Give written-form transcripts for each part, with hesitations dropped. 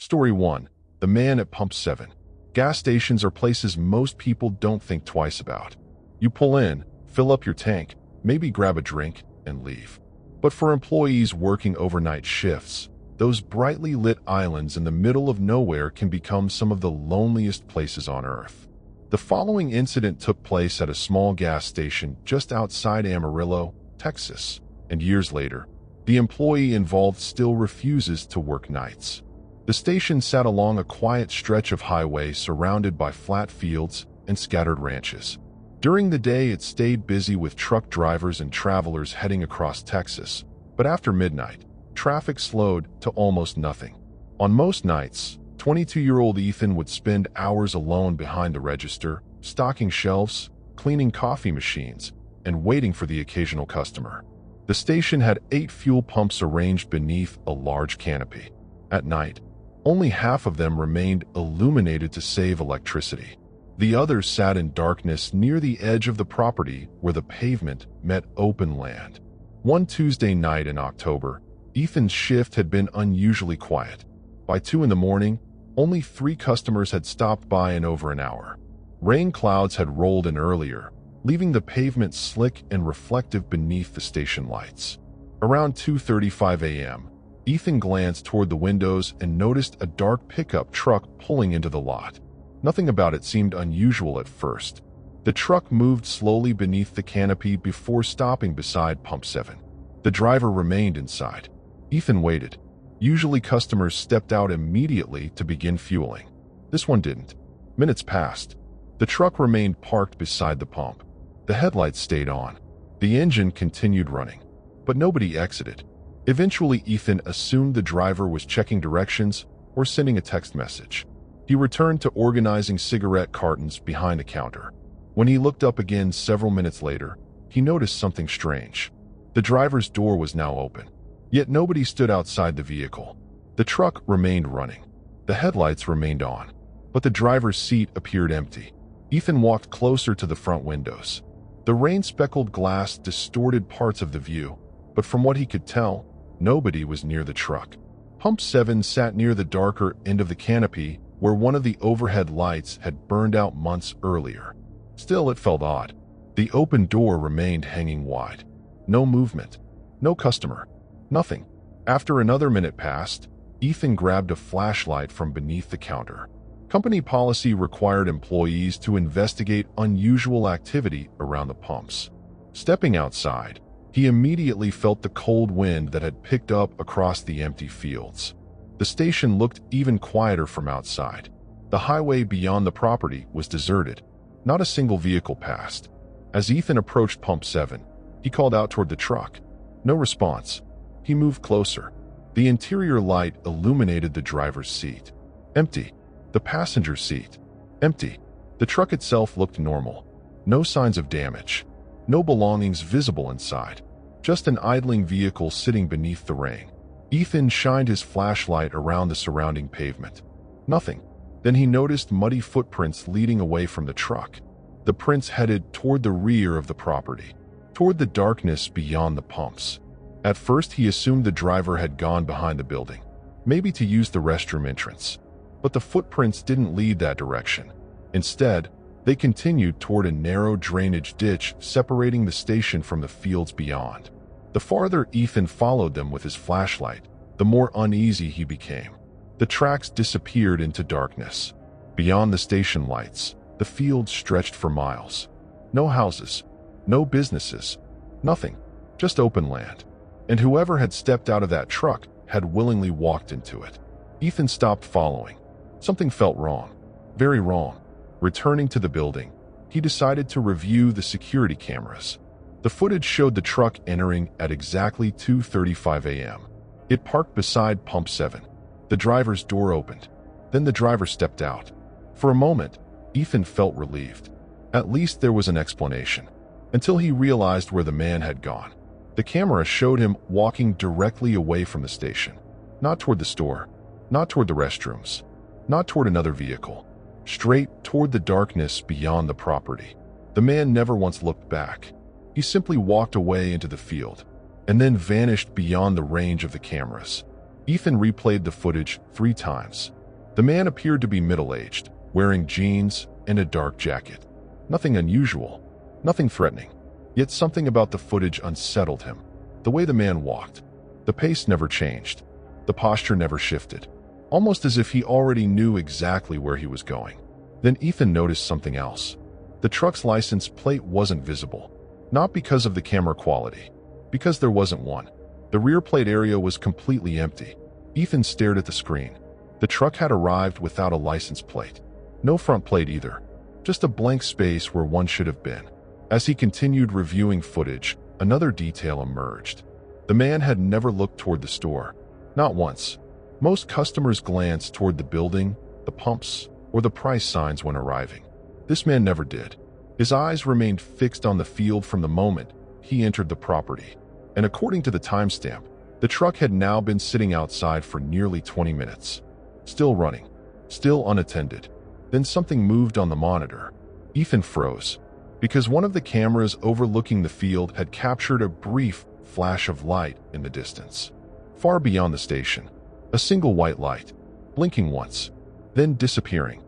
Story 1. The Man at Pump 7. Gas stations are places most people don't think twice about. You pull in, fill up your tank, maybe grab a drink, and leave. But for employees working overnight shifts, those brightly lit islands in the middle of nowhere can become some of the loneliest places on Earth. The following incident took place at a small gas station just outside Amarillo, Texas, and years later, the employee involved still refuses to work nights. The station sat along a quiet stretch of highway surrounded by flat fields and scattered ranches. During the day, it stayed busy with truck drivers and travelers heading across Texas, but after midnight, traffic slowed to almost nothing. On most nights, 22-year-old Ethan would spend hours alone behind the register, stocking shelves, cleaning coffee machines, and waiting for the occasional customer. The station had 8 fuel pumps arranged beneath a large canopy. At night, only half of them remained illuminated to save electricity. The others sat in darkness near the edge of the property where the pavement met open land. One Tuesday night in October, Ethan's shift had been unusually quiet. By 2 in the morning, only 3 customers had stopped by in over an hour. Rain clouds had rolled in earlier, leaving the pavement slick and reflective beneath the station lights. Around 2:35 a.m., Ethan glanced toward the windows and noticed a dark pickup truck pulling into the lot. Nothing about it seemed unusual at first. The truck moved slowly beneath the canopy before stopping beside Pump 7. The driver remained inside. Ethan waited. Usually customers stepped out immediately to begin fueling. This one didn't. Minutes passed. The truck remained parked beside the pump. The headlights stayed on. The engine continued running, but nobody exited. Eventually, Ethan assumed the driver was checking directions or sending a text message. He returned to organizing cigarette cartons behind the counter. When he looked up again several minutes later, he noticed something strange. The driver's door was now open, yet nobody stood outside the vehicle. The truck remained running. The headlights remained on, but the driver's seat appeared empty. Ethan walked closer to the front windows. The rain-speckled glass distorted parts of the view, but from what he could tell, nobody was near the truck. Pump 7 sat near the darker end of the canopy where one of the overhead lights had burned out months earlier. Still, it felt odd. The open door remained hanging wide. No movement. No customer. Nothing. After another minute passed, Ethan grabbed a flashlight from beneath the counter. Company policy required employees to investigate unusual activity around the pumps. Stepping outside, he immediately felt the cold wind that had picked up across the empty fields. The station looked even quieter from outside. The highway beyond the property was deserted. Not a single vehicle passed. As Ethan approached Pump 7, he called out toward the truck. No response. He moved closer. The interior light illuminated the driver's seat. Empty. The passenger seat. Empty. The truck itself looked normal. No signs of damage. No belongings visible inside. Just an idling vehicle sitting beneath the rain. Ethan shined his flashlight around the surrounding pavement. Nothing. Then he noticed muddy footprints leading away from the truck. The prints headed toward the rear of the property, toward the darkness beyond the pumps. At first, he assumed the driver had gone behind the building, maybe to use the restroom entrance. But the footprints didn't lead that direction. Instead, they continued toward a narrow drainage ditch separating the station from the fields beyond. The farther Ethan followed them with his flashlight, the more uneasy he became. The tracks disappeared into darkness. Beyond the station lights, the fields stretched for miles. No houses, no businesses, nothing, just open land. And whoever had stepped out of that truck had willingly walked into it. Ethan stopped following. Something felt wrong, very wrong. Returning to the building, he decided to review the security cameras. The footage showed the truck entering at exactly 2:35 a.m. It parked beside Pump 7. The driver's door opened. Then the driver stepped out. For a moment, Ethan felt relieved. At least there was an explanation. Until he realized where the man had gone. The camera showed him walking directly away from the station. Not toward the store, not toward the restrooms, not toward another vehicle. Straight toward the darkness beyond the property. The man never once looked back. He simply walked away into the field, and then vanished beyond the range of the cameras. Ethan replayed the footage 3 times. The man appeared to be middle-aged, wearing jeans and a dark jacket. Nothing unusual, nothing threatening. Yet something about the footage unsettled him. The way the man walked. The pace never changed. The posture never shifted. Almost as if he already knew exactly where he was going. Then Ethan noticed something else. The truck's license plate wasn't visible. Not because of the camera quality. Because there wasn't one. The rear plate area was completely empty. Ethan stared at the screen. The truck had arrived without a license plate. No front plate either. Just a blank space where one should have been. As he continued reviewing footage, another detail emerged. The man had never looked toward the store. Not once. Most customers glanced toward the building, the pumps, or the price signs when arriving. This man never did. His eyes remained fixed on the field from the moment he entered the property. And according to the timestamp, the truck had now been sitting outside for nearly 20 minutes. Still running. Still unattended. Then something moved on the monitor. Ethan froze. Because one of the cameras overlooking the field had captured a brief flash of light in the distance. Far beyond the station. A single white light, blinking once, then disappearing.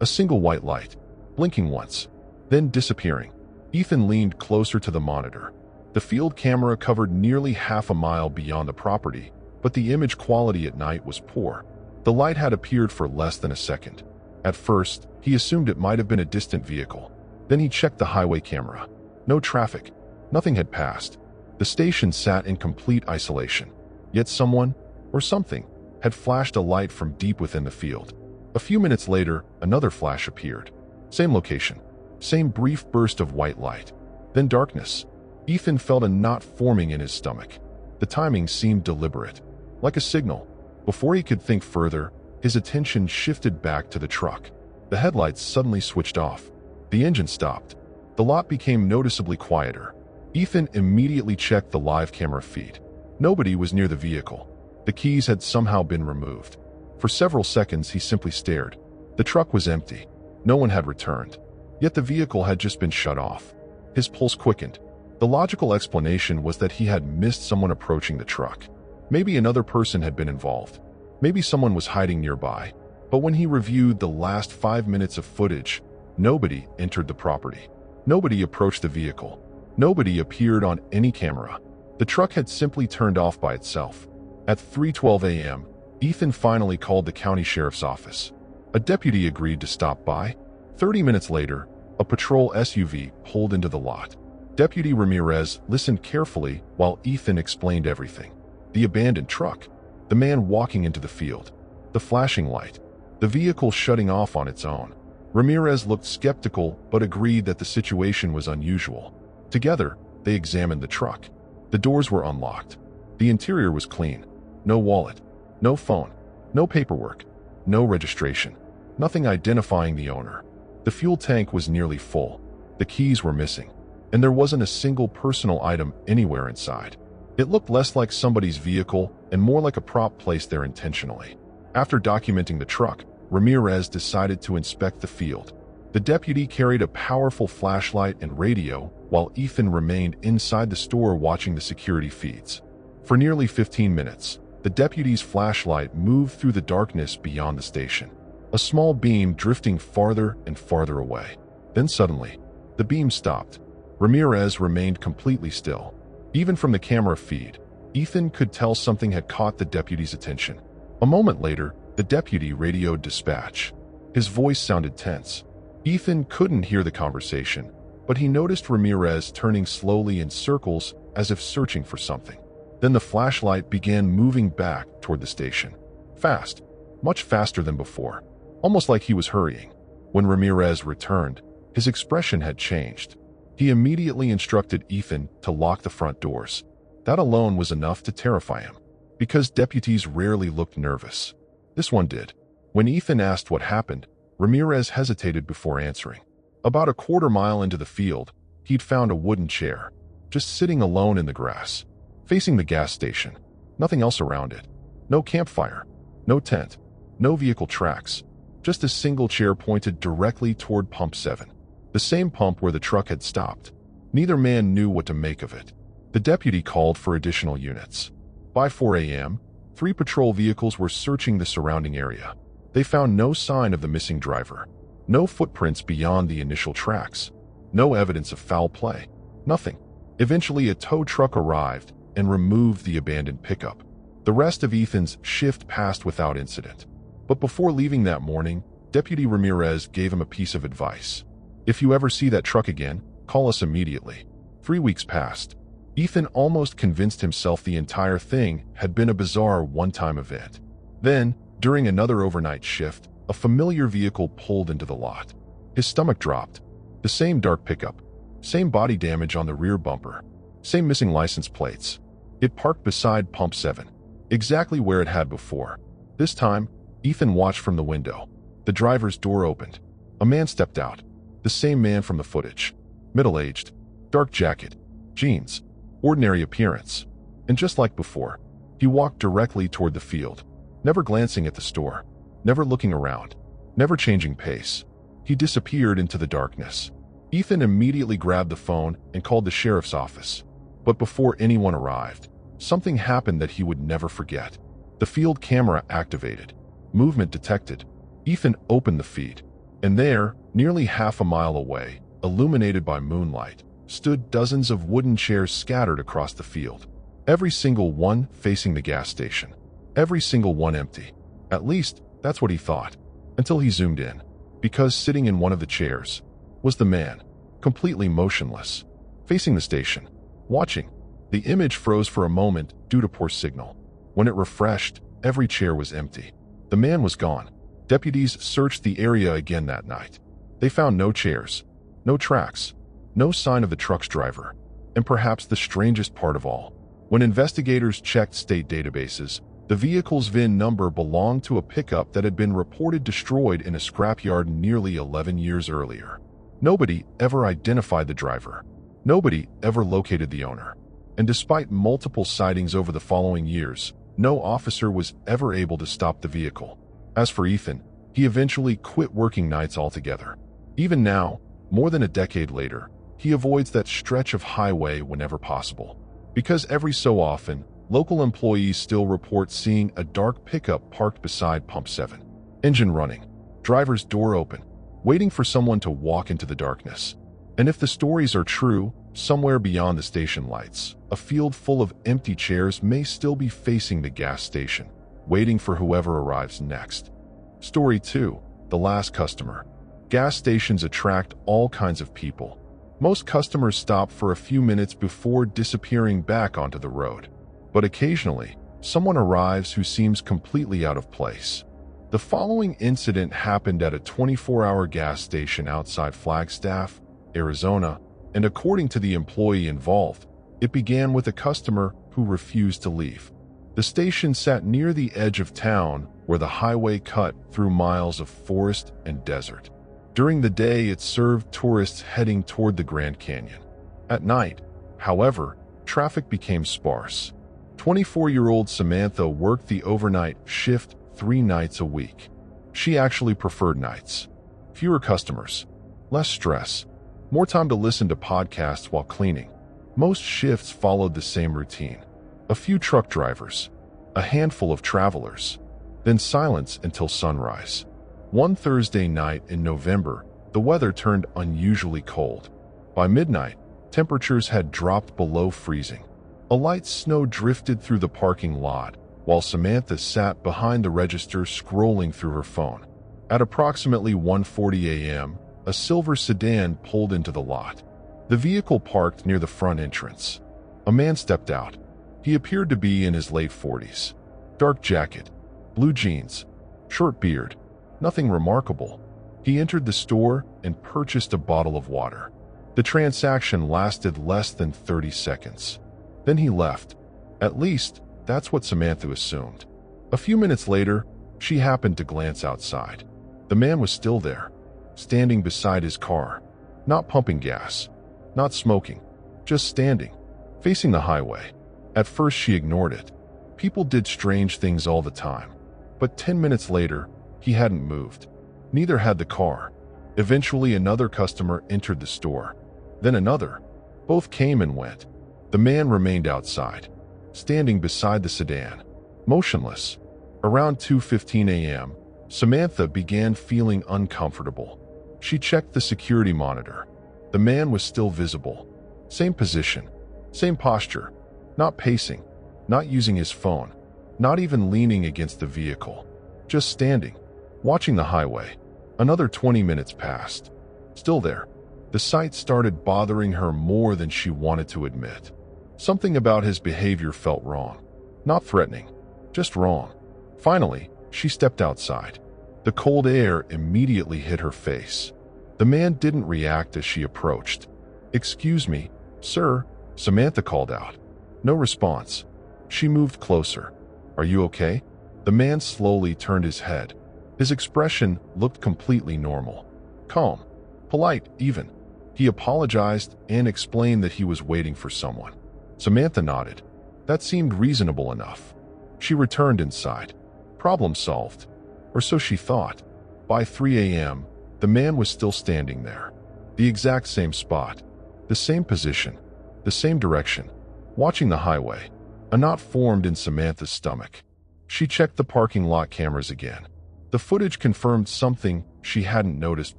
A single white light, blinking once, then disappearing. Ethan leaned closer to the monitor. The field camera covered nearly half a mile beyond the property, but the image quality at night was poor. The light had appeared for less than a second. At first, he assumed it might have been a distant vehicle. Then he checked the highway camera. No traffic. Nothing had passed. The station sat in complete isolation. Yet someone, or something, had flashed a light from deep within the field. A few minutes later, another flash appeared. Same location. Same brief burst of white light. Then darkness. Ethan felt a knot forming in his stomach. The timing seemed deliberate. Like a signal. Before he could think further, his attention shifted back to the truck. The headlights suddenly switched off. The engine stopped. The lot became noticeably quieter. Ethan immediately checked the live camera feed. Nobody was near the vehicle. The keys had somehow been removed. For several seconds, he simply stared. The truck was empty. No one had returned. Yet the vehicle had just been shut off. His pulse quickened. The logical explanation was that he had missed someone approaching the truck. Maybe another person had been involved. Maybe someone was hiding nearby. But when he reviewed the last 5 minutes of footage, nobody entered the property. Nobody approached the vehicle. Nobody appeared on any camera. The truck had simply turned off by itself. At 3:12 a.m., Ethan finally called the county sheriff's office. A deputy agreed to stop by. 30 minutes later, a patrol SUV pulled into the lot. Deputy Ramirez listened carefully while Ethan explained everything. The abandoned truck, the man walking into the field, the flashing light, the vehicle shutting off on its own. Ramirez looked skeptical but agreed that the situation was unusual. Together, they examined the truck. The doors were unlocked. The interior was clean. No wallet, no phone, no paperwork, no registration, nothing identifying the owner. The fuel tank was nearly full. The keys were missing, and there wasn't a single personal item anywhere inside. It looked less like somebody's vehicle and more like a prop placed there intentionally. After documenting the truck, Ramirez decided to inspect the field. The deputy carried a powerful flashlight and radio, while Ethan remained inside the store watching the security feeds. For nearly 15 minutes, the deputy's flashlight moved through the darkness beyond the station, a small beam drifting farther and farther away. Then suddenly, the beam stopped. Ramirez remained completely still. Even from the camera feed, Ethan could tell something had caught the deputy's attention. A moment later, the deputy radioed dispatch. His voice sounded tense. Ethan couldn't hear the conversation, but he noticed Ramirez turning slowly in circles as if searching for something. Then the flashlight began moving back toward the station. Fast, much faster than before, almost like he was hurrying. When Ramirez returned, his expression had changed. He immediately instructed Ethan to lock the front doors. That alone was enough to terrify him, because deputies rarely looked nervous. This one did. When Ethan asked what happened, Ramirez hesitated before answering. About a quarter mile into the field, he'd found a wooden chair, just sitting alone in the grass, facing the gas station. Nothing else around it. No campfire, no tent, no vehicle tracks, just a single chair pointed directly toward Pump 7, the same pump where the truck had stopped. Neither man knew what to make of it. The deputy called for additional units. By 4 a.m., 3 patrol vehicles were searching the surrounding area. They found no sign of the missing driver, no footprints beyond the initial tracks, no evidence of foul play, nothing. Eventually, a tow truck arrived and removed the abandoned pickup. The rest of Ethan's shift passed without incident. But before leaving that morning, Deputy Ramirez gave him a piece of advice. If you ever see that truck again, call us immediately. 3 weeks passed. Ethan almost convinced himself the entire thing had been a bizarre one-time event. Then, during another overnight shift, a familiar vehicle pulled into the lot. His stomach dropped. The same dark pickup, same body damage on the rear bumper, same missing license plates. It parked beside Pump 7, exactly where it had before. This time, Ethan watched from the window. The driver's door opened. A man stepped out. The same man from the footage. Middle-aged, dark jacket, jeans, ordinary appearance. And just like before, he walked directly toward the field, never glancing at the store, never looking around, never changing pace. He disappeared into the darkness. Ethan immediately grabbed the phone and called the sheriff's office. But before anyone arrived, something happened that he would never forget. The field camera activated. Movement detected. Ethan opened the feed. And there, nearly half a mile away, illuminated by moonlight, stood dozens of wooden chairs scattered across the field. Every single one facing the gas station. Every single one empty. At least, that's what he thought. Until he zoomed in. Because sitting in one of the chairs was the man, completely motionless, facing the station, watching. The image froze for a moment due to poor signal. When it refreshed, every chair was empty. The man was gone. Deputies searched the area again that night. They found no chairs, no tracks, no sign of the truck's driver. And perhaps the strangest part of all, when investigators checked state databases, the vehicle's VIN number belonged to a pickup that had been reported destroyed in a scrapyard nearly 11 years earlier. Nobody ever identified the driver. Nobody ever located the owner. And despite multiple sightings over the following years, no officer was ever able to stop the vehicle. As for Ethan, he eventually quit working nights altogether. Even now, more than a decade later, he avoids that stretch of highway whenever possible. Because every so often, local employees still report seeing a dark pickup parked beside Pump 7. Engine running, driver's door open, waiting for someone to walk into the darkness. And if the stories are true, somewhere beyond the station lights, a field full of empty chairs may still be facing the gas station, waiting for whoever arrives next. Story 2. The Last Customer. Gas stations attract all kinds of people. Most customers stop for a few minutes before disappearing back onto the road. But occasionally, someone arrives who seems completely out of place. The following incident happened at a 24-hour gas station outside Flagstaff, Arizona, and according to the employee involved, it began with a customer who refused to leave. The station sat near the edge of town where the highway cut through miles of forest and desert. During the day, it served tourists heading toward the Grand Canyon. At night, however, traffic became sparse. 24-year-old Samantha worked the overnight shift 3 nights a week. She actually preferred nights. Fewer customers, less stress, more time to listen to podcasts while cleaning. Most shifts followed the same routine. A few truck drivers, a handful of travelers, then silence until sunrise. One Thursday night in November, the weather turned unusually cold. By midnight, temperatures had dropped below freezing. A light snow drifted through the parking lot, while Samantha sat behind the register scrolling through her phone. At approximately 1:40 a.m., a silver sedan pulled into the lot. The vehicle parked near the front entrance. A man stepped out. He appeared to be in his late 40s. Dark jacket, blue jeans, short beard. Nothing remarkable. He entered the store and purchased a bottle of water. The transaction lasted less than 30 seconds. Then he left. At least, that's what Samantha assumed. A few minutes later, she happened to glance outside. The man was still there, standing beside his car, not pumping gas, not smoking, just standing, facing the highway. At first, she ignored it. People did strange things all the time. But 10 minutes later, he hadn't moved. Neither had the car. Eventually, another customer entered the store. Then another. Both came and went. The man remained outside, standing beside the sedan. motionless. Around 2:15 a.m., Samantha began feeling uncomfortable. She checked the security monitor. The man was still visible. Same position, same posture, not pacing, not using his phone, not even leaning against the vehicle, just standing, watching the highway. Another 20 minutes passed. Still there. The sight started bothering her more than she wanted to admit. Something about his behavior felt wrong. Not threatening, just wrong. Finally, she stepped outside. The cold air immediately hit her face. The man didn't react as she approached. "Excuse me, sir," Samantha called out. No response. She moved closer. "Are you okay?" The man slowly turned his head. His expression looked completely normal. Calm. Polite, even. He apologized and explained that he was waiting for someone. Samantha nodded. That seemed reasonable enough. She returned inside. Problem solved. Or so she thought. By 3 a.m., the man was still standing there. The exact same spot. The same position. The same direction. Watching the highway. A knot formed in Samantha's stomach. She checked the parking lot cameras again. The footage confirmed something she hadn't noticed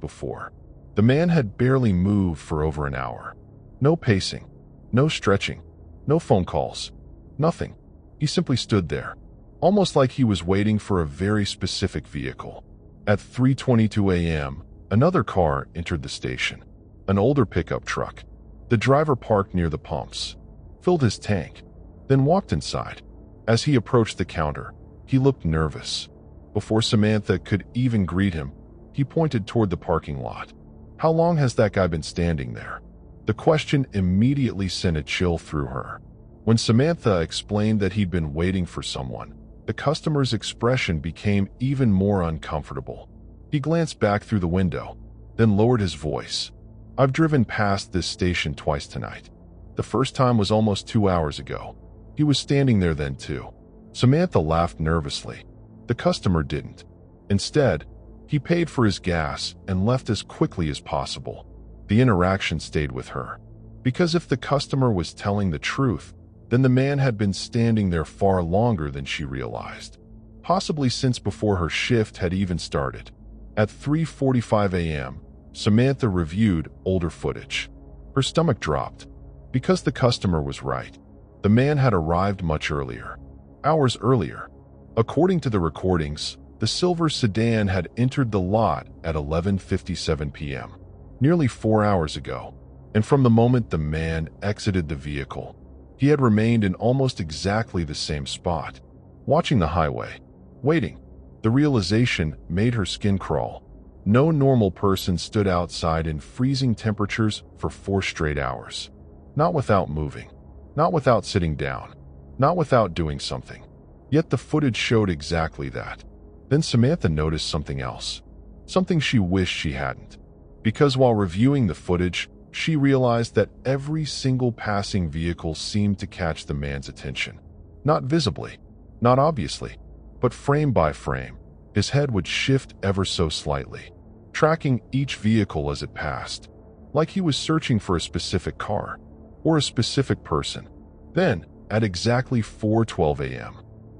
before. The man had barely moved for over an hour. No pacing. No stretching. No phone calls. Nothing. He simply stood there, almost like he was waiting for a very specific vehicle. At 3:22 a.m., another car entered the station. An older pickup truck. The driver parked near the pumps, filled his tank, then walked inside. As he approached the counter, he looked nervous. Before Samantha could even greet him, he pointed toward the parking lot. How long has that guy been standing there? The question immediately sent a chill through her. When Samantha explained that he'd been waiting for someone, the customer's expression became even more uncomfortable. He glanced back through the window, then lowered his voice. "I've driven past this station twice tonight. The first time was almost 2 hours ago. He was standing there then too." Samantha laughed nervously. The customer didn't. Instead, he paid for his gas and left as quickly as possible. The interaction stayed with her. Because if the customer was telling the truth, then the man had been standing there far longer than she realized, possibly since before her shift had even started. At 3:45 a.m., Samantha reviewed older footage. Her stomach dropped. Because the customer was right. The man had arrived much earlier. Hours earlier. According to the recordings, the silver sedan had entered the lot at 11:57 p.m., nearly 4 hours ago, and from the moment the man exited the vehicle, he had remained in almost exactly the same spot, watching the highway, waiting. The realization made her skin crawl. No normal person stood outside in freezing temperatures for 4 straight hours. Not without moving. Not without sitting down. Not without doing something. Yet the footage showed exactly that. Then Samantha noticed something else. Something she wished she hadn't. Because while reviewing the footage, she realized that every single passing vehicle seemed to catch the man's attention. Not visibly, not obviously, but frame by frame, his head would shift ever so slightly, tracking each vehicle as it passed, like he was searching for a specific car or a specific person. Then, at exactly 4:12 a.m.,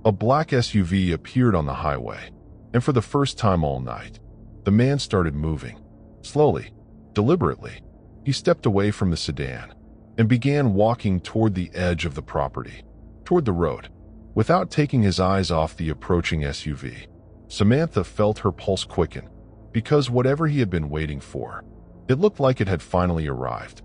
a black SUV appeared on the highway, and for the first time all night, the man started moving. Slowly, deliberately, he stepped away from the sedan and began walking toward the edge of the property, toward the road, without taking his eyes off the approaching SUV. Samantha felt her pulse quicken, because whatever he had been waiting for, it looked like it had finally arrived.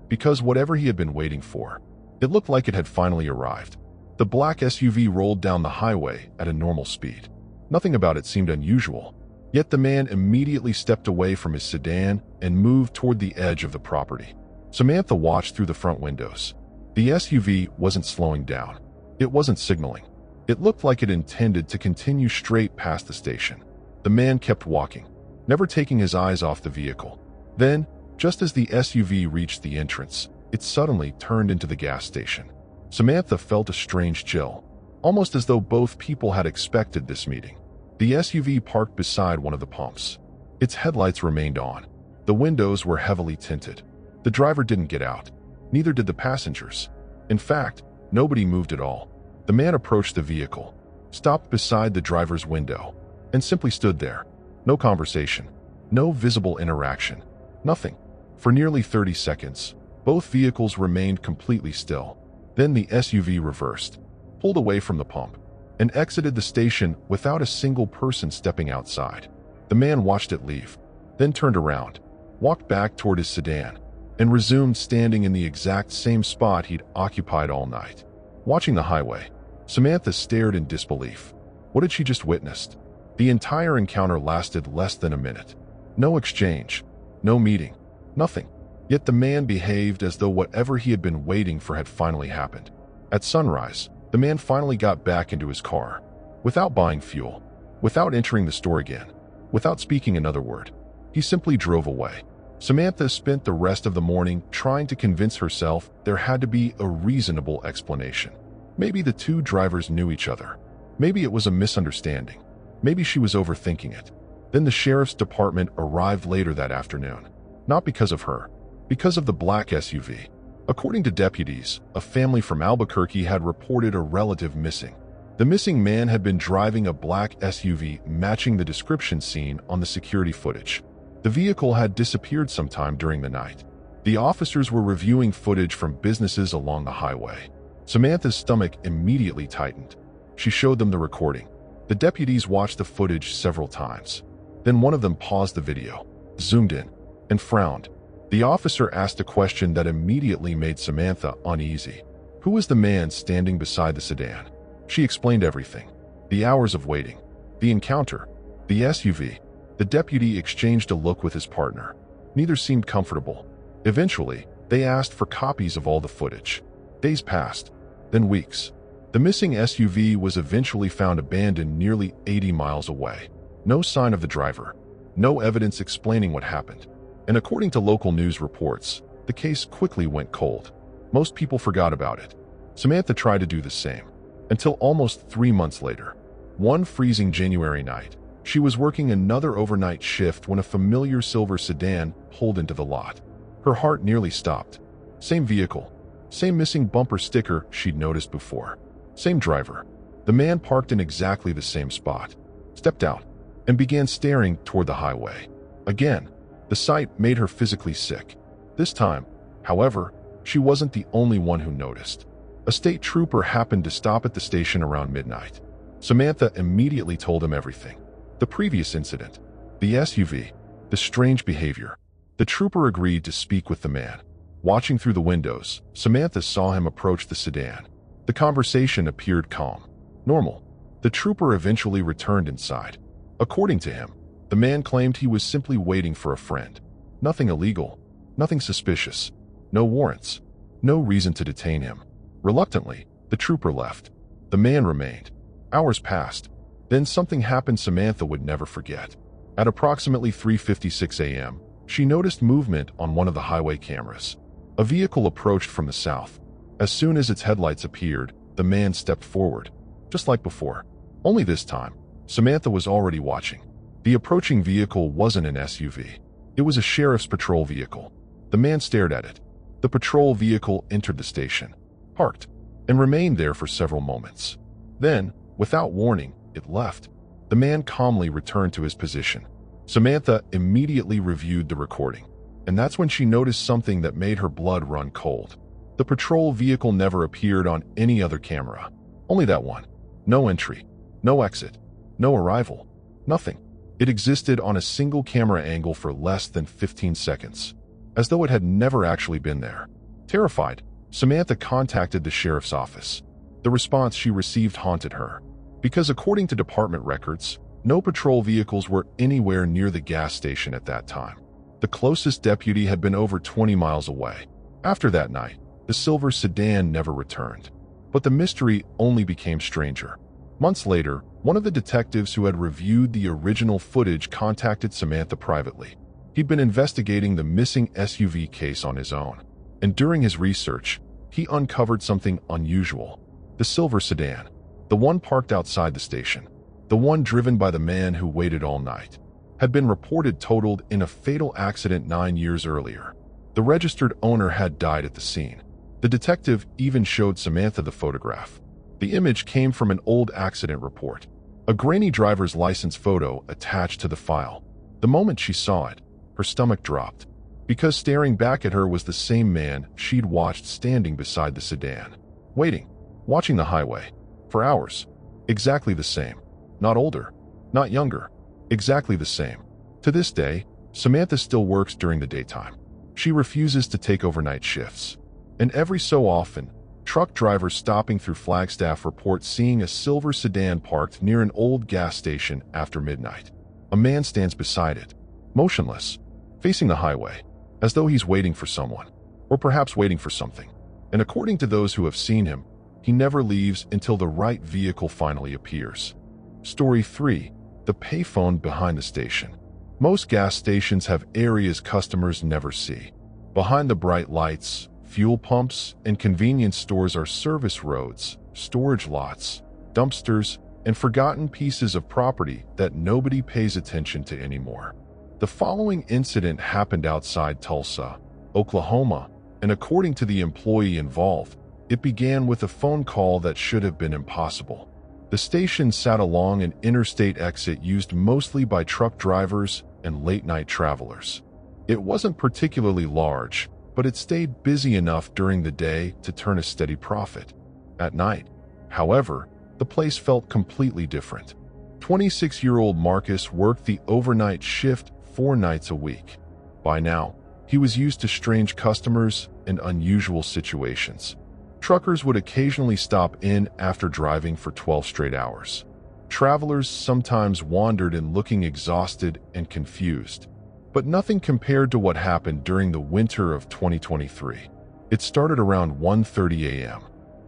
Because whatever he had been waiting for, it looked like it had finally arrived. The black SUV rolled down the highway at a normal speed. Nothing about it seemed unusual. Yet the man immediately stepped away from his sedan and moved toward the edge of the property. Samantha watched through the front windows. The SUV wasn't slowing down. It wasn't signaling. It looked like it intended to continue straight past the station. The man kept walking, never taking his eyes off the vehicle. Then, just as the SUV reached the entrance, it suddenly turned into the gas station. Samantha felt a strange chill, almost as though both people had expected this meeting. The SUV parked beside one of the pumps. Its headlights remained on. The windows were heavily tinted. The driver didn't get out. Neither did the passengers. In fact, nobody moved at all. The man approached the vehicle, stopped beside the driver's window, and simply stood there. No conversation, no visible interaction, nothing. For nearly 30 seconds, both vehicles remained completely still. Then the SUV reversed, pulled away from the pump, and exited the station without a single person stepping outside. The man watched it leave, then turned around, walked back toward his sedan, and resumed standing in the exact same spot he'd occupied all night. Watching the highway, Samantha stared in disbelief. What had she just witnessed? The entire encounter lasted less than a minute. No exchange, no meeting, nothing. Yet the man behaved as though whatever he had been waiting for had finally happened. At sunrise, the man finally got back into his car, without buying fuel, without entering the store again, without speaking another word. He simply drove away. Samantha spent the rest of the morning trying to convince herself there had to be a reasonable explanation. Maybe the two drivers knew each other. Maybe it was a misunderstanding. Maybe she was overthinking it. Then the sheriff's department arrived later that afternoon. Not because of her, because of the black SUV. According to deputies, a family from Albuquerque had reported a relative missing. The missing man had been driving a black SUV matching the description seen on the security footage. The vehicle had disappeared sometime during the night. The officers were reviewing footage from businesses along the highway. Samantha's stomach immediately tightened. She showed them the recording. The deputies watched the footage several times. Then one of them paused the video, zoomed in, and frowned. The officer asked a question that immediately made Samantha uneasy. Who was the man standing beside the sedan? She explained everything. The hours of waiting, the encounter, the SUV. The deputy exchanged a look with his partner. Neither seemed comfortable. Eventually, they asked for copies of all the footage. Days passed, then weeks. The missing SUV was eventually found abandoned nearly 80 miles away. No sign of the driver, no evidence explaining what happened. And according to local news reports, the case quickly went cold. Most people forgot about it. Samantha tried to do the same, until almost 3 months later. One freezing January night, she was working another overnight shift when a familiar silver sedan pulled into the lot. Her heart nearly stopped. Same vehicle, same missing bumper sticker she'd noticed before. Same driver. The man parked in exactly the same spot, stepped out, and began staring toward the highway. Again, the sight made her physically sick. This time, however, she wasn't the only one who noticed. A state trooper happened to stop at the station around midnight. Samantha immediately told him everything. The previous incident, the SUV, the strange behavior. The trooper agreed to speak with the man. Watching through the windows, Samantha saw him approach the sedan. The conversation appeared calm, normal. The trooper eventually returned inside. According to him, the man claimed he was simply waiting for a friend. Nothing illegal, nothing suspicious, no warrants, no reason to detain him. Reluctantly, the trooper left. The man remained. Hours passed. Then something happened Samantha would never forget. At approximately 3:56 a.m., she noticed movement on one of the highway cameras. A vehicle approached from the south. As soon as its headlights appeared, the man stepped forward, just like before. Only this time, Samantha was already watching. The approaching vehicle wasn't an SUV. It was a sheriff's patrol vehicle. The man stared at it. The patrol vehicle entered the station, parked, and remained there for several moments. Then, without warning, it left. The man calmly returned to his position. Samantha immediately reviewed the recording, and that's when she noticed something that made her blood run cold. The patrol vehicle never appeared on any other camera. Only that one. No entry, no exit, no arrival, nothing. It existed on a single camera angle for less than 15 seconds, as though it had never actually been there. Terrified, Samantha contacted the sheriff's office. The response she received haunted her, because according to department records, no patrol vehicles were anywhere near the gas station at that time. The closest deputy had been over 20 miles away. After that night, the silver sedan never returned. But the mystery only became stranger. Months later, one of the detectives who had reviewed the original footage contacted Samantha privately. He'd been investigating the missing SUV case on his own, and during his research, he uncovered something unusual. The silver sedan, the one parked outside the station, the one driven by the man who waited all night, had been reported totaled in a fatal accident 9 years earlier. The registered owner had died at the scene. The detective even showed Samantha the photograph. The image came from an old accident report, a grainy driver's license photo attached to the file. The moment she saw it, her stomach dropped, because staring back at her was the same man she'd watched standing beside the sedan, watching the highway, for hours. Exactly the same. Not older, not younger. Exactly the same. To this day, Samantha still works during the daytime. She refuses to take overnight shifts. And every so often, truck drivers stopping through Flagstaff report seeing a silver sedan parked near an old gas station after midnight. A man stands beside it, motionless, facing the highway, as though he's waiting for someone, or perhaps waiting for something. And according to those who have seen him, he never leaves until the right vehicle finally appears. Story 3. The payphone behind the station. Most gas stations have areas customers never see. Behind the bright lights, fuel pumps, and convenience stores are service roads, storage lots, dumpsters, and forgotten pieces of property that nobody pays attention to anymore. The following incident happened outside Tulsa, Oklahoma, and according to the employee involved, it began with a phone call that should have been impossible. The station sat along an interstate exit used mostly by truck drivers and late-night travelers. It wasn't particularly large, but it stayed busy enough during the day to turn a steady profit. At night, however, the place felt completely different. 26-year-old Marcus worked the overnight shift 4 nights a week. By now, he was used to strange customers and unusual situations. Truckers would occasionally stop in after driving for 12 straight hours. Travelers sometimes wandered in looking exhausted and confused. But nothing compared to what happened during the winter of 2023. It started around 1:30 a.m.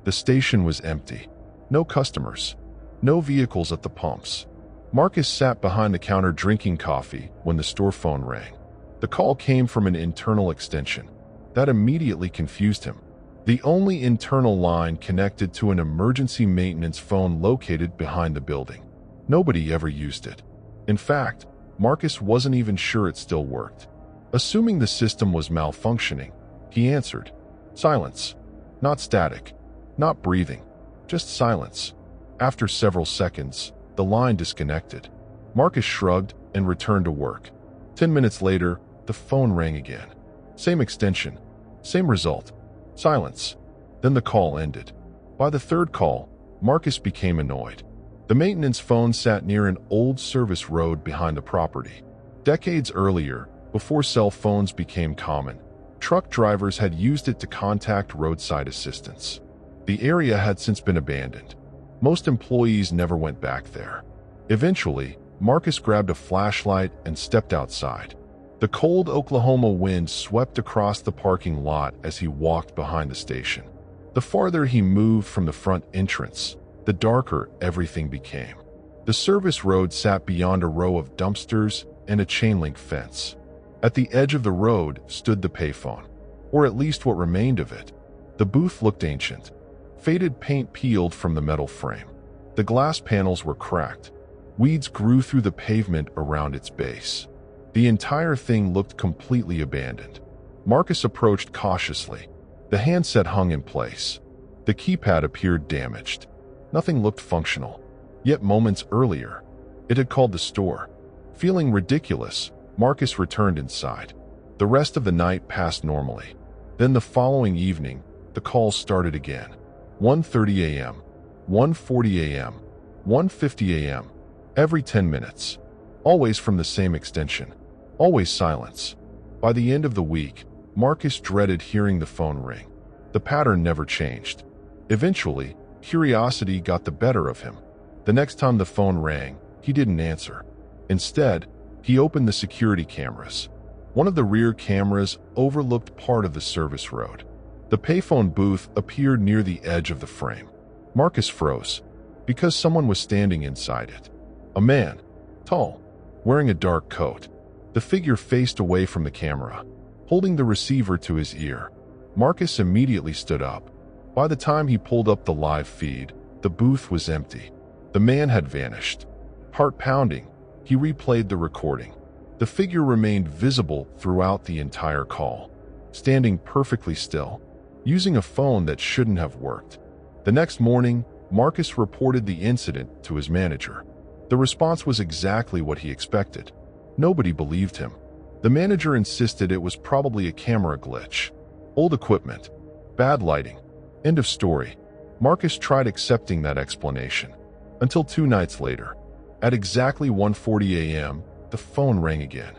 The station was empty. No customers. No vehicles at the pumps. Marcus sat behind the counter drinking coffee when the store phone rang. The call came from an internal extension. That immediately confused him. The only internal line connected to an emergency maintenance phone located behind the building. Nobody ever used it. In fact, Marcus wasn't even sure it still worked. Assuming the system was malfunctioning, he answered. Silence. Not static. Not breathing. Just silence. After several seconds, the line disconnected. Marcus shrugged and returned to work. 10 minutes later, the phone rang again. Same extension. Same result. Silence. Then the call ended. By the third call, Marcus became annoyed. The maintenance phone sat near an old service road behind the property. Decades earlier, before cell phones became common, truck drivers had used it to contact roadside assistance. The area had since been abandoned. Most employees never went back there. Eventually, Marcus grabbed a flashlight and stepped outside. The cold Oklahoma wind swept across the parking lot as he walked behind the station. The farther he moved from the front entrance, the darker everything became. The service road sat beyond a row of dumpsters and a chain-link fence. At the edge of the road stood the payphone, or at least what remained of it. The booth looked ancient. Faded paint peeled from the metal frame. The glass panels were cracked. Weeds grew through the pavement around its base. The entire thing looked completely abandoned. Marcus approached cautiously. The handset hung in place. The keypad appeared damaged. Nothing looked functional. Yet moments earlier, it had called the store. Feeling ridiculous, Marcus returned inside. The rest of the night passed normally. Then the following evening, the calls started again. 1:30 a.m., 1:40 a.m., 1:50 a.m., every 10 minutes. Always from the same extension. Always silence. By the end of the week, Marcus dreaded hearing the phone ring. The pattern never changed. Eventually, curiosity got the better of him. The next time the phone rang, he didn't answer. Instead, he opened the security cameras. One of the rear cameras overlooked part of the service road. The payphone booth appeared near the edge of the frame. Marcus froze, because someone was standing inside it. A man, tall, wearing a dark coat. The figure faced away from the camera, holding the receiver to his ear. Marcus immediately stood up. By the time he pulled up the live feed, the booth was empty. The man had vanished. Heart pounding, he replayed the recording. The figure remained visible throughout the entire call, standing perfectly still, using a phone that shouldn't have worked. The next morning, Marcus reported the incident to his manager. The response was exactly what he expected. Nobody believed him. The manager insisted it was probably a camera glitch. Old equipment. Bad lighting. End of story. Marcus tried accepting that explanation. Until 2 nights later. At exactly 1:40 a.m., the phone rang again.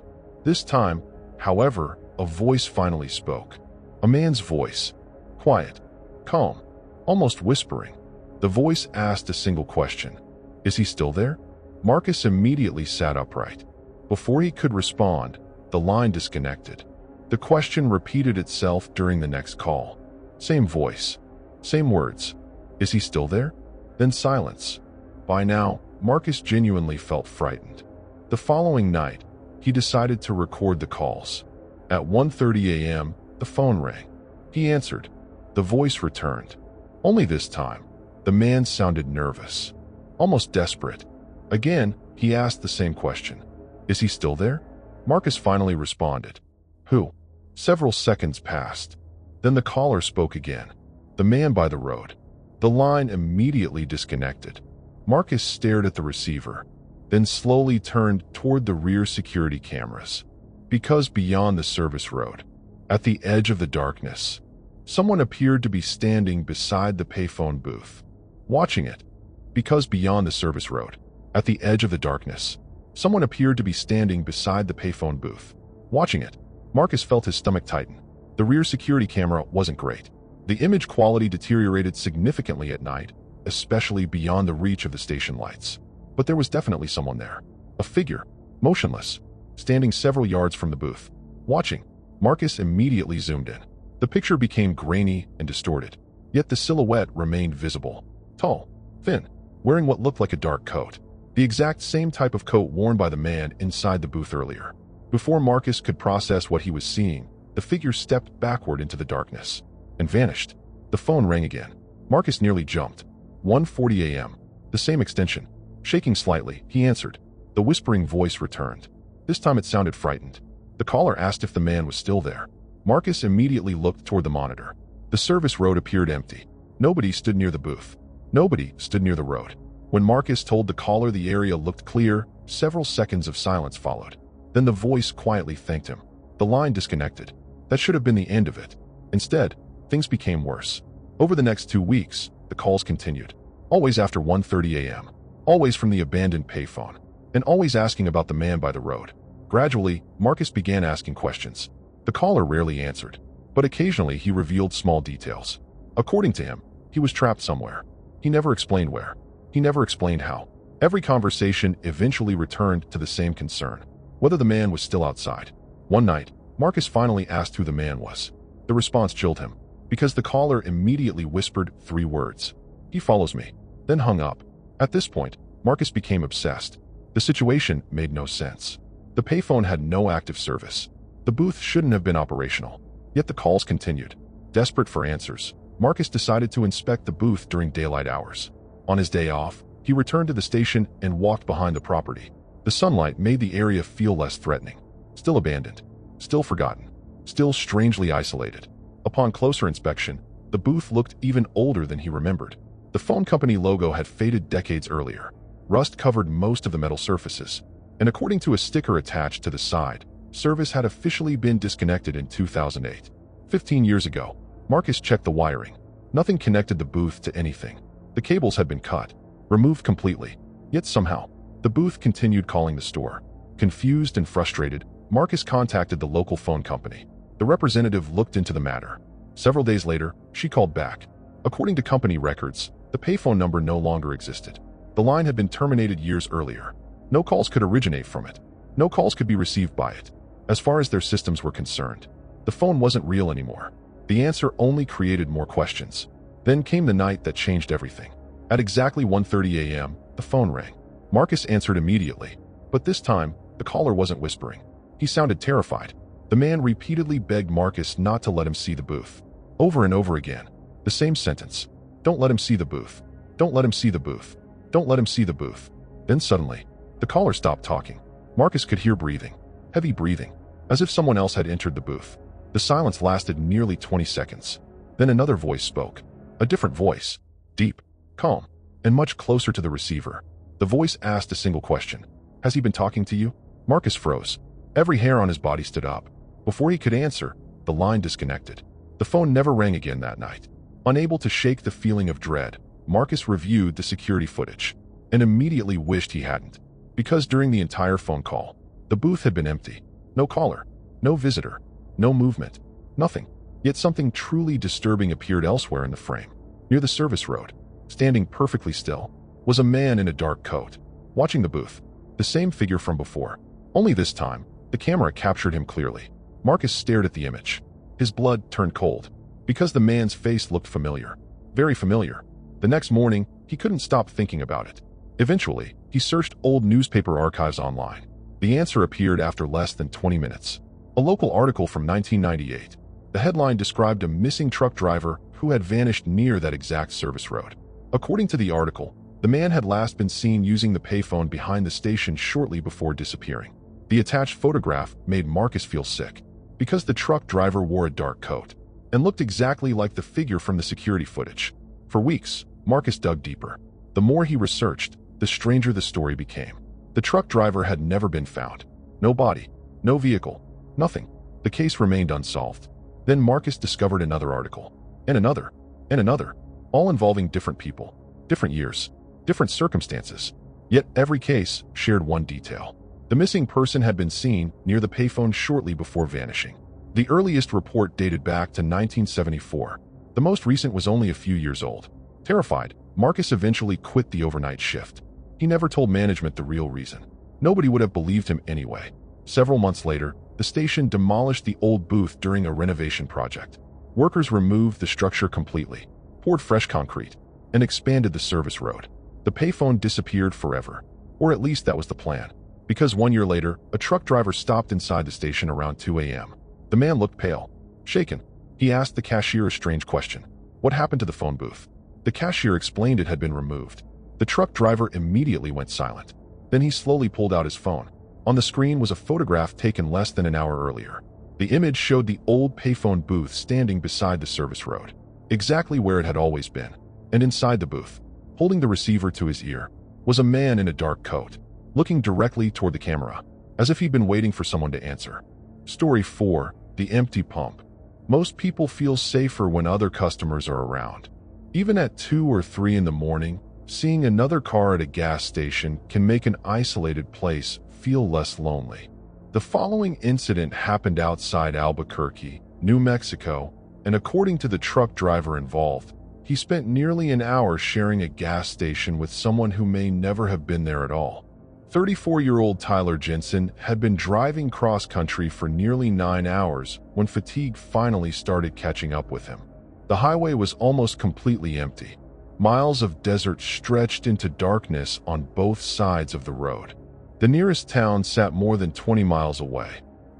This time, however, a voice finally spoke. A man's voice. Quiet. Calm. Almost whispering. The voice asked a single question. Is he still there? Marcus immediately sat upright. Before he could respond, the line disconnected. The question repeated itself during the next call. Same voice. Same words. Is he still there? Then silence. By now, Marcus genuinely felt frightened. The following night, he decided to record the calls. At 1:30 a.m., the phone rang. He answered. The voice returned. Only this time, the man sounded nervous, almost desperate. Again, he asked the same question. Is he still there? Marcus finally responded. Who? Several seconds passed. Then the caller spoke again. The man by the road. The line immediately disconnected. Marcus stared at the receiver, then slowly turned toward the rear security cameras. Because beyond the service road, at the edge of the darkness, someone appeared to be standing beside the payphone booth, watching it. Because beyond the service road, at the edge of the darkness, someone appeared to be standing beside the payphone booth, watching it. Marcus felt his stomach tighten. The rear security camera wasn't great. The image quality deteriorated significantly at night, especially beyond the reach of the station lights. But there was definitely someone there. A figure, motionless, standing several yards from the booth, watching. Marcus immediately zoomed in. The picture became grainy and distorted, yet the silhouette remained visible. Tall, thin, wearing what looked like a dark coat. The exact same type of coat worn by the man inside the booth earlier. Before Marcus could process what he was seeing, the figure stepped backward into the darkness and vanished. The phone rang again. Marcus nearly jumped. 1:40 a.m. The same extension. Shaking slightly, he answered. The whispering voice returned. This time it sounded frightened. The caller asked if the man was still there. Marcus immediately looked toward the monitor. The service road appeared empty. Nobody stood near the booth. Nobody stood near the road. When Marcus told the caller the area looked clear, several seconds of silence followed. Then the voice quietly thanked him. The line disconnected. That should have been the end of it. Instead, things became worse. Over the next 2 weeks, the calls continued. Always after 1:30 a.m. Always from the abandoned payphone. And always asking about the man by the road. Gradually, Marcus began asking questions. The caller rarely answered, but occasionally he revealed small details. According to him, he was trapped somewhere. He never explained where. He never explained how. Every conversation eventually returned to the same concern, whether the man was still outside. One night, Marcus finally asked who the man was. The response chilled him, because the caller immediately whispered 3 words. He follows me, then hung up. At this point, Marcus became obsessed. The situation made no sense. The payphone had no active service. The booth shouldn't have been operational. Yet the calls continued. Desperate for answers, Marcus decided to inspect the booth during daylight hours. On his day off, he returned to the station and walked behind the property. The sunlight made the area feel less threatening. Still abandoned. Still forgotten. Still strangely isolated. Upon closer inspection, the booth looked even older than he remembered. The phone company logo had faded decades earlier. Rust covered most of the metal surfaces, and according to a sticker attached to the side, service had officially been disconnected in 2008. 15 years ago, Marcus checked the wiring. Nothing connected the booth to anything. The cables had been cut, removed completely. Yet somehow, the booth continued calling the store. Confused and frustrated, Marcus contacted the local phone company. The representative looked into the matter. Several days later, she called back. According to company records, the payphone number no longer existed. The line had been terminated years earlier. No calls could originate from it. No calls could be received by it. As far as their systems were concerned, the phone wasn't real anymore. The answer only created more questions. Then came the night that changed everything. At exactly 1:30 a.m., the phone rang. Marcus answered immediately, but this time, the caller wasn't whispering. He sounded terrified. The man repeatedly begged Marcus not to let him see the booth. Over and over again, the same sentence. Don't let him see the booth. Don't let him see the booth. Don't let him see the booth. Then suddenly, the caller stopped talking. Marcus could hear breathing. Heavy breathing, as if someone else had entered the booth. The silence lasted nearly 20 seconds. Then another voice spoke. A different voice. Deep, calm, and much closer to the receiver. The voice asked a single question. "Has he been talking to you?" Marcus froze. Every hair on his body stood up. Before he could answer, the line disconnected. The phone never rang again that night. Unable to shake the feeling of dread, Marcus reviewed the security footage and immediately wished he hadn't. Because during the entire phone call, the booth had been empty. No caller, no visitor, no movement, nothing. Yet something truly disturbing appeared elsewhere in the frame. Near the service road, standing perfectly still, was a man in a dark coat, watching the booth. The same figure from before. Only this time, the camera captured him clearly. Marcus stared at the image. His blood turned cold, because the man's face looked familiar. Very familiar. The next morning, he couldn't stop thinking about it. Eventually, he searched old newspaper archives online. The answer appeared after less than 20 minutes. A local article from 1998. The headline described a missing truck driver who had vanished near that exact service road. According to the article, the man had last been seen using the payphone behind the station shortly before disappearing. The attached photograph made Marcus feel sick, because the truck driver wore a dark coat and looked exactly like the figure from the security footage. For weeks, Marcus dug deeper. The more he researched, the stranger the story became. The truck driver had never been found. No body, no vehicle, nothing. The case remained unsolved. Then Marcus discovered another article, and another, all involving different people, different years, different circumstances. Yet every case shared one detail. The missing person had been seen near the payphone shortly before vanishing. The earliest report dated back to 1974. The most recent was only a few years old. Terrified, Marcus eventually quit the overnight shift. He never told management the real reason. Nobody would have believed him anyway. Several months later, the station demolished the old booth during a renovation project. Workers removed the structure completely, poured fresh concrete, and expanded the service road. The payphone disappeared forever, or at least that was the plan. Because 1 year later, a truck driver stopped inside the station around 2 a.m. The man looked pale, shaken. He asked the cashier a strange question. What happened to the phone booth? The cashier explained it had been removed. The truck driver immediately went silent. Then he slowly pulled out his phone. On the screen was a photograph taken less than an hour earlier. The image showed the old payphone booth standing beside the service road, exactly where it had always been. And inside the booth, holding the receiver to his ear, was a man in a dark coat, looking directly toward the camera, as if he'd been waiting for someone to answer. Story 4. The empty pump. Most people feel safer when other customers are around. Even at 2 or 3 in the morning, seeing another car at a gas station can make an isolated place feel less lonely. The following incident happened outside Albuquerque, New Mexico, and according to the truck driver involved, he spent nearly an hour sharing a gas station with someone who may never have been there at all. 34-year-old Tyler Jensen had been driving cross-country for nearly 9 hours when fatigue finally started catching up with him. The highway was almost completely empty. Miles of desert stretched into darkness on both sides of the road. The nearest town sat more than 20 miles away.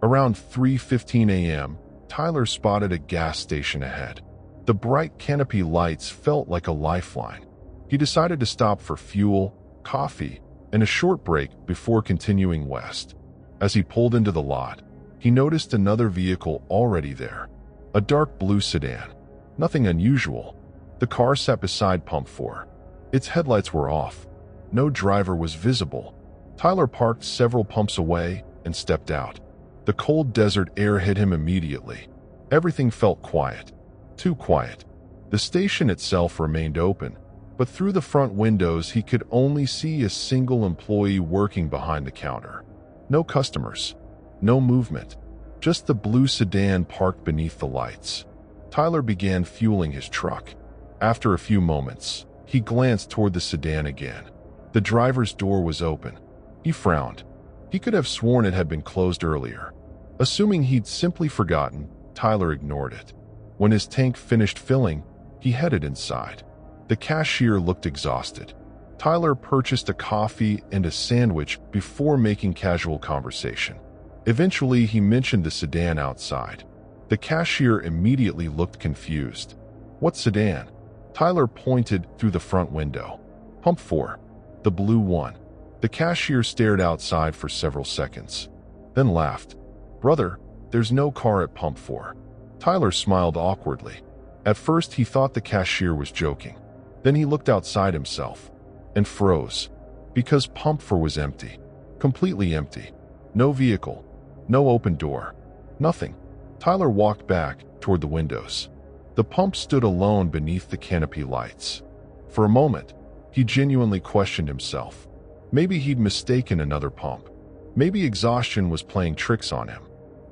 Around 3:15 a.m., Tyler spotted a gas station ahead. The bright canopy lights felt like a lifeline. He decided to stop for fuel, coffee, and a short break before continuing west. As he pulled into the lot, he noticed another vehicle already there, a dark blue sedan. Nothing unusual. The car sat beside Pump 4. Its headlights were off. No driver was visible. Tyler parked several pumps away and stepped out. The cold desert air hit him immediately. Everything felt quiet. Too quiet. The station itself remained open, but through the front windows he could only see a single employee working behind the counter. No customers. No movement. Just the blue sedan parked beneath the lights. Tyler began fueling his truck. After a few moments, he glanced toward the sedan again. The driver's door was open. He frowned. He could have sworn it had been closed earlier. Assuming he'd simply forgotten, Tyler ignored it. When his tank finished filling, he headed inside. The cashier looked exhausted. Tyler purchased a coffee and a sandwich before making casual conversation. Eventually, he mentioned the sedan outside. The cashier immediately looked confused. What sedan? Tyler pointed through the front window. Pump 4. The blue one. The cashier stared outside for several seconds, then laughed. Brother, there's no car at Pump 4. Tyler smiled awkwardly. At first, he thought the cashier was joking. Then he looked outside himself. and froze. Because pump 4 was empty. Completely empty. No vehicle. No open door. Nothing. Tyler walked back toward the windows. The pump stood alone beneath the canopy lights. For a moment, he genuinely questioned himself. Maybe he'd mistaken another pump. Maybe exhaustion was playing tricks on him.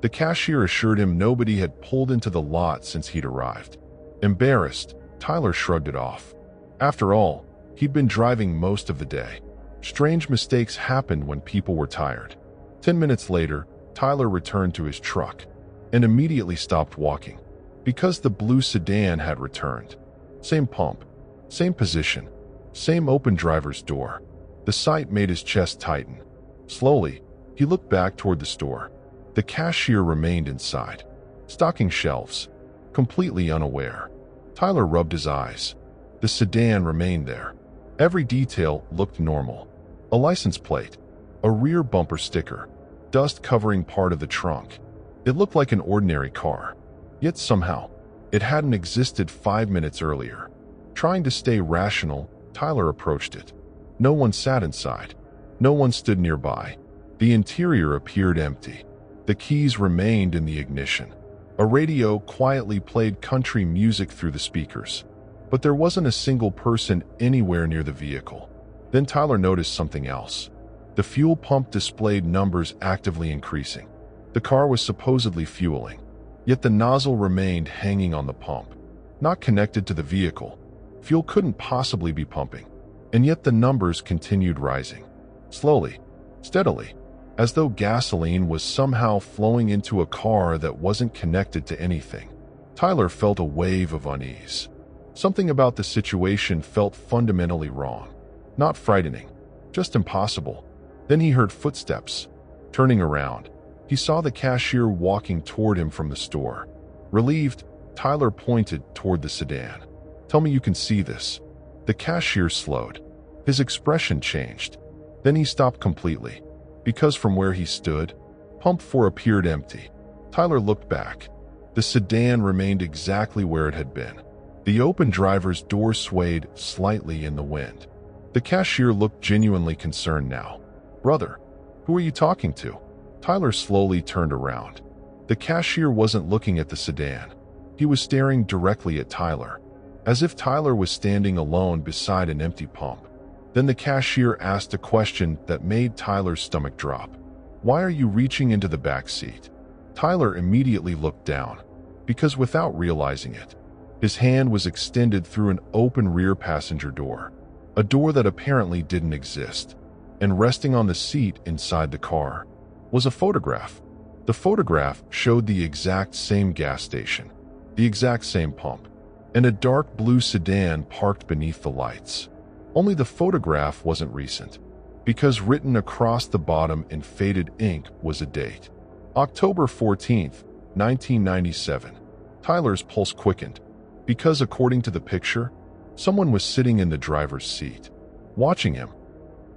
The cashier assured him nobody had pulled into the lot since he'd arrived. Embarrassed, Tyler shrugged it off. After all, he'd been driving most of the day. Strange mistakes happened when people were tired. 10 minutes later, Tyler returned to his truck and immediately stopped walking. Because the blue sedan had returned. Same pump, same position, same open driver's door. The sight made his chest tighten. Slowly, he looked back toward the store. The cashier remained inside, stocking shelves, completely unaware. Tyler rubbed his eyes. The sedan remained there. Every detail looked normal. A license plate, a rear bumper sticker, dust covering part of the trunk. It looked like an ordinary car. Yet somehow, it hadn't existed 5 minutes earlier. Trying to stay rational, Tyler approached it. No one sat inside. No one stood nearby. The interior appeared empty. The keys remained in the ignition. A radio quietly played country music through the speakers. But there wasn't a single person anywhere near the vehicle. Then Tyler noticed something else. The fuel pump displayed numbers actively increasing. The car was supposedly fueling. Yet the nozzle remained hanging on the pump. Not connected to the vehicle. Fuel couldn't possibly be pumping. And yet the numbers continued rising. Slowly, steadily, as though gasoline was somehow flowing into a car that wasn't connected to anything. Tyler felt a wave of unease. Something about the situation felt fundamentally wrong. Not frightening, just impossible. Then he heard footsteps. Turning around, he saw the cashier walking toward him from the store. Relieved, Tyler pointed toward the sedan. "Tell me you can see this." The cashier slowed. His expression changed. Then he stopped completely. Because from where he stood, pump 4 appeared empty. Tyler looked back. The sedan remained exactly where it had been. The open driver's door swayed slightly in the wind. The cashier looked genuinely concerned now. "Brother, who are you talking to?" Tyler slowly turned around. The cashier wasn't looking at the sedan. He was staring directly at Tyler, as if Tyler was standing alone beside an empty pump. Then the cashier asked a question that made Tyler's stomach drop. "Why are you reaching into the back seat?" Tyler immediately looked down, because without realizing it, his hand was extended through an open rear passenger door, a door that apparently didn't exist, and resting on the seat inside the car was a photograph. The photograph showed the exact same gas station, the exact same pump, and a dark blue sedan parked beneath the lights. Only the photograph wasn't recent, because written across the bottom in faded ink was a date. October 14th, 1997. Tyler's pulse quickened, because according to the picture, someone was sitting in the driver's seat, watching him.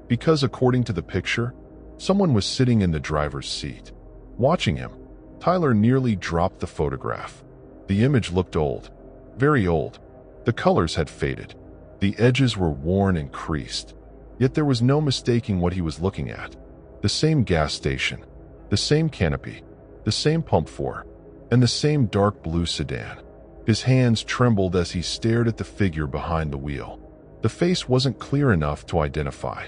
Because according to the picture, someone was sitting in the driver's seat, watching him. Tyler nearly dropped the photograph. The image looked old, very old. The colors had faded. The edges were worn and creased. Yet there was no mistaking what he was looking at. The same gas station, the same canopy, the same pump 4, and the same dark blue sedan. His hands trembled as he stared at the figure behind the wheel. The face wasn't clear enough to identify,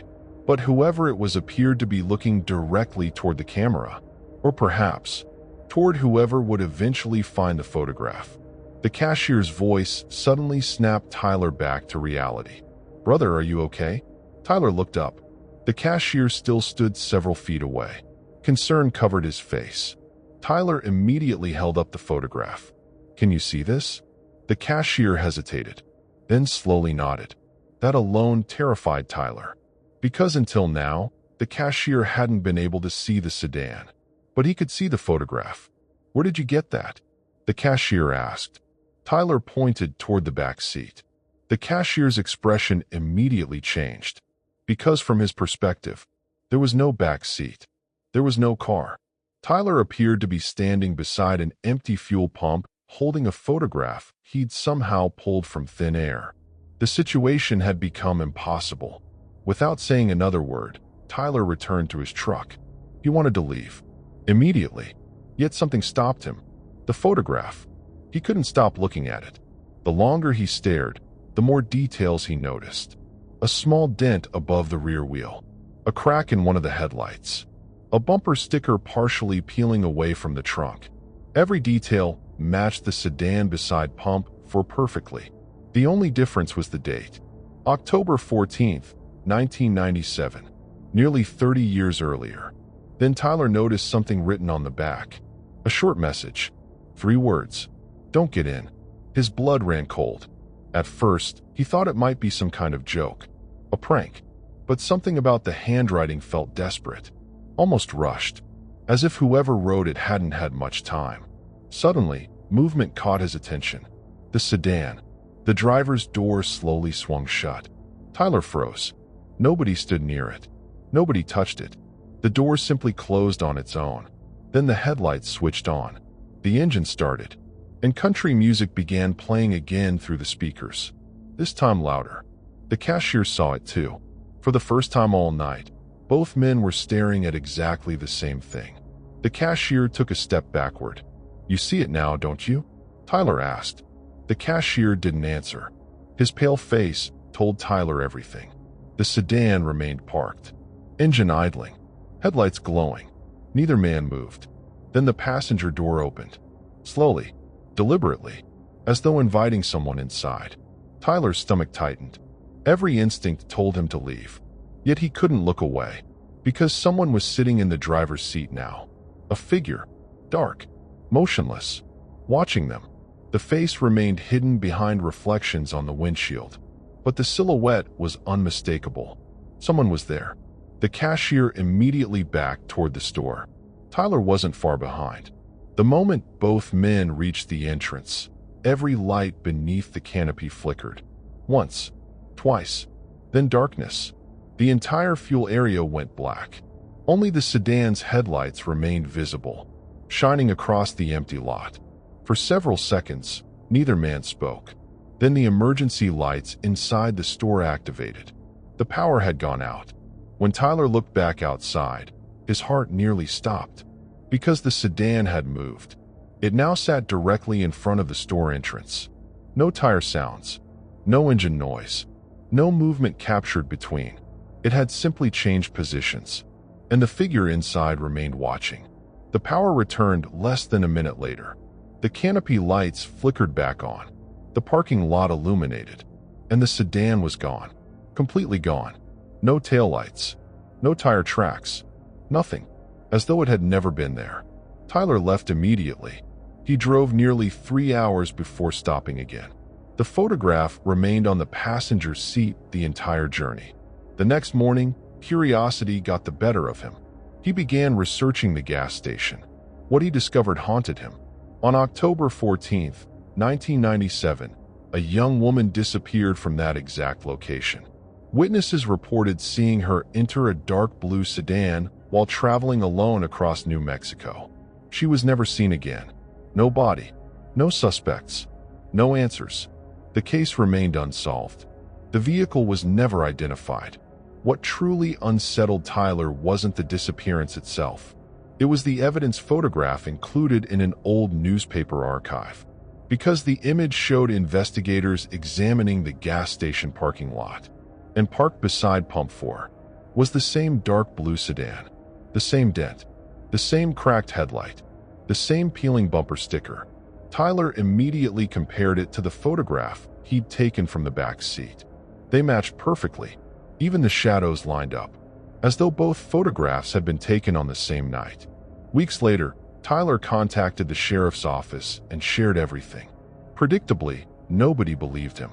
but whoever it was appeared to be looking directly toward the camera, or perhaps toward whoever would eventually find the photograph. The cashier's voice suddenly snapped Tyler back to reality. "Brother, are you okay?" Tyler looked up. The cashier still stood several feet away. Concern covered his face. Tyler immediately held up the photograph. "Can you see this?" The cashier hesitated, then slowly nodded. That alone terrified Tyler, because until now, the cashier hadn't been able to see the sedan. But he could see the photograph. "Where did you get that?" the cashier asked. Tyler pointed toward the back seat. The cashier's expression immediately changed, because from his perspective, there was no back seat. There was no car. Tyler appeared to be standing beside an empty fuel pump, holding a photograph he'd somehow pulled from thin air. The situation had become impossible. Without saying another word, Tyler returned to his truck. He wanted to leave immediately, yet something stopped him. The photograph. He couldn't stop looking at it. The longer he stared, the more details he noticed. A small dent above the rear wheel, a crack in one of the headlights, a bumper sticker partially peeling away from the trunk. Every detail matched the sedan beside Pump 4 perfectly. The only difference was the date. October 14th, 1997, nearly 30 years earlier. Then Tyler noticed something written on the back. A short message. 3 words. Don't get in. His blood ran cold. At first, he thought it might be some kind of joke, a prank. But something about the handwriting felt desperate, almost rushed, as if whoever wrote it hadn't had much time. Suddenly, movement caught his attention. The sedan. The driver's door slowly swung shut. Tyler froze. Nobody stood near it. Nobody touched it. The door simply closed on its own. Then the headlights switched on. The engine started, and country music began playing again through the speakers, this time louder. The cashier saw it too. For the first time all night, both men were staring at exactly the same thing. The cashier took a step backward. "You see it now, don't you?" Tyler asked. The cashier didn't answer. His pale face told Tyler everything. The sedan remained parked, engine idling, headlights glowing. Neither man moved. Then the passenger door opened. Slowly, deliberately, as though inviting someone inside. Tyler's stomach tightened. Every instinct told him to leave. Yet he couldn't look away, because someone was sitting in the driver's seat now. A figure, dark, motionless, watching them. The face remained hidden behind reflections on the windshield, but the silhouette was unmistakable. Someone was there. The cashier immediately backed toward the store. Tyler wasn't far behind. The moment both men reached the entrance, every light beneath the canopy flickered. Once, twice, then darkness. The entire fuel area went black. Only the sedan's headlights remained visible, shining across the empty lot. For several seconds, neither man spoke. Then the emergency lights inside the store activated. The power had gone out. When Tyler looked back outside, his heart nearly stopped, because the sedan had moved. It now sat directly in front of the store entrance. No tire sounds, no engine noise, no movement captured between. It had simply changed positions, and the figure inside remained watching. The power returned less than a minute later. The canopy lights flickered back on. The parking lot illuminated, and the sedan was gone. Completely gone. No taillights, no tire tracks, nothing, as though it had never been there. Tyler left immediately. He drove nearly 3 hours before stopping again. The photograph remained on the passenger seat the entire journey. The next morning, curiosity got the better of him. He began researching the gas station. What he discovered haunted him. On October 14th, 1997, a young woman disappeared from that exact location. Witnesses reported seeing her enter a dark blue sedan while traveling alone across New Mexico. She was never seen again. No body, no suspects, no answers. The case remained unsolved. The vehicle was never identified. What truly unsettled Tyler wasn't the disappearance itself. It was the evidence photograph included in an old newspaper archive. Because the image showed investigators examining the gas station parking lot, and parked beside Pump 4 was the same dark blue sedan, the same dent, the same cracked headlight, the same peeling bumper sticker. Tyler immediately compared it to the photograph he'd taken from the back seat. They matched perfectly. Even the shadows lined up, as though both photographs had been taken on the same night. Weeks later, Tyler contacted the sheriff's office and shared everything. Predictably, nobody believed him.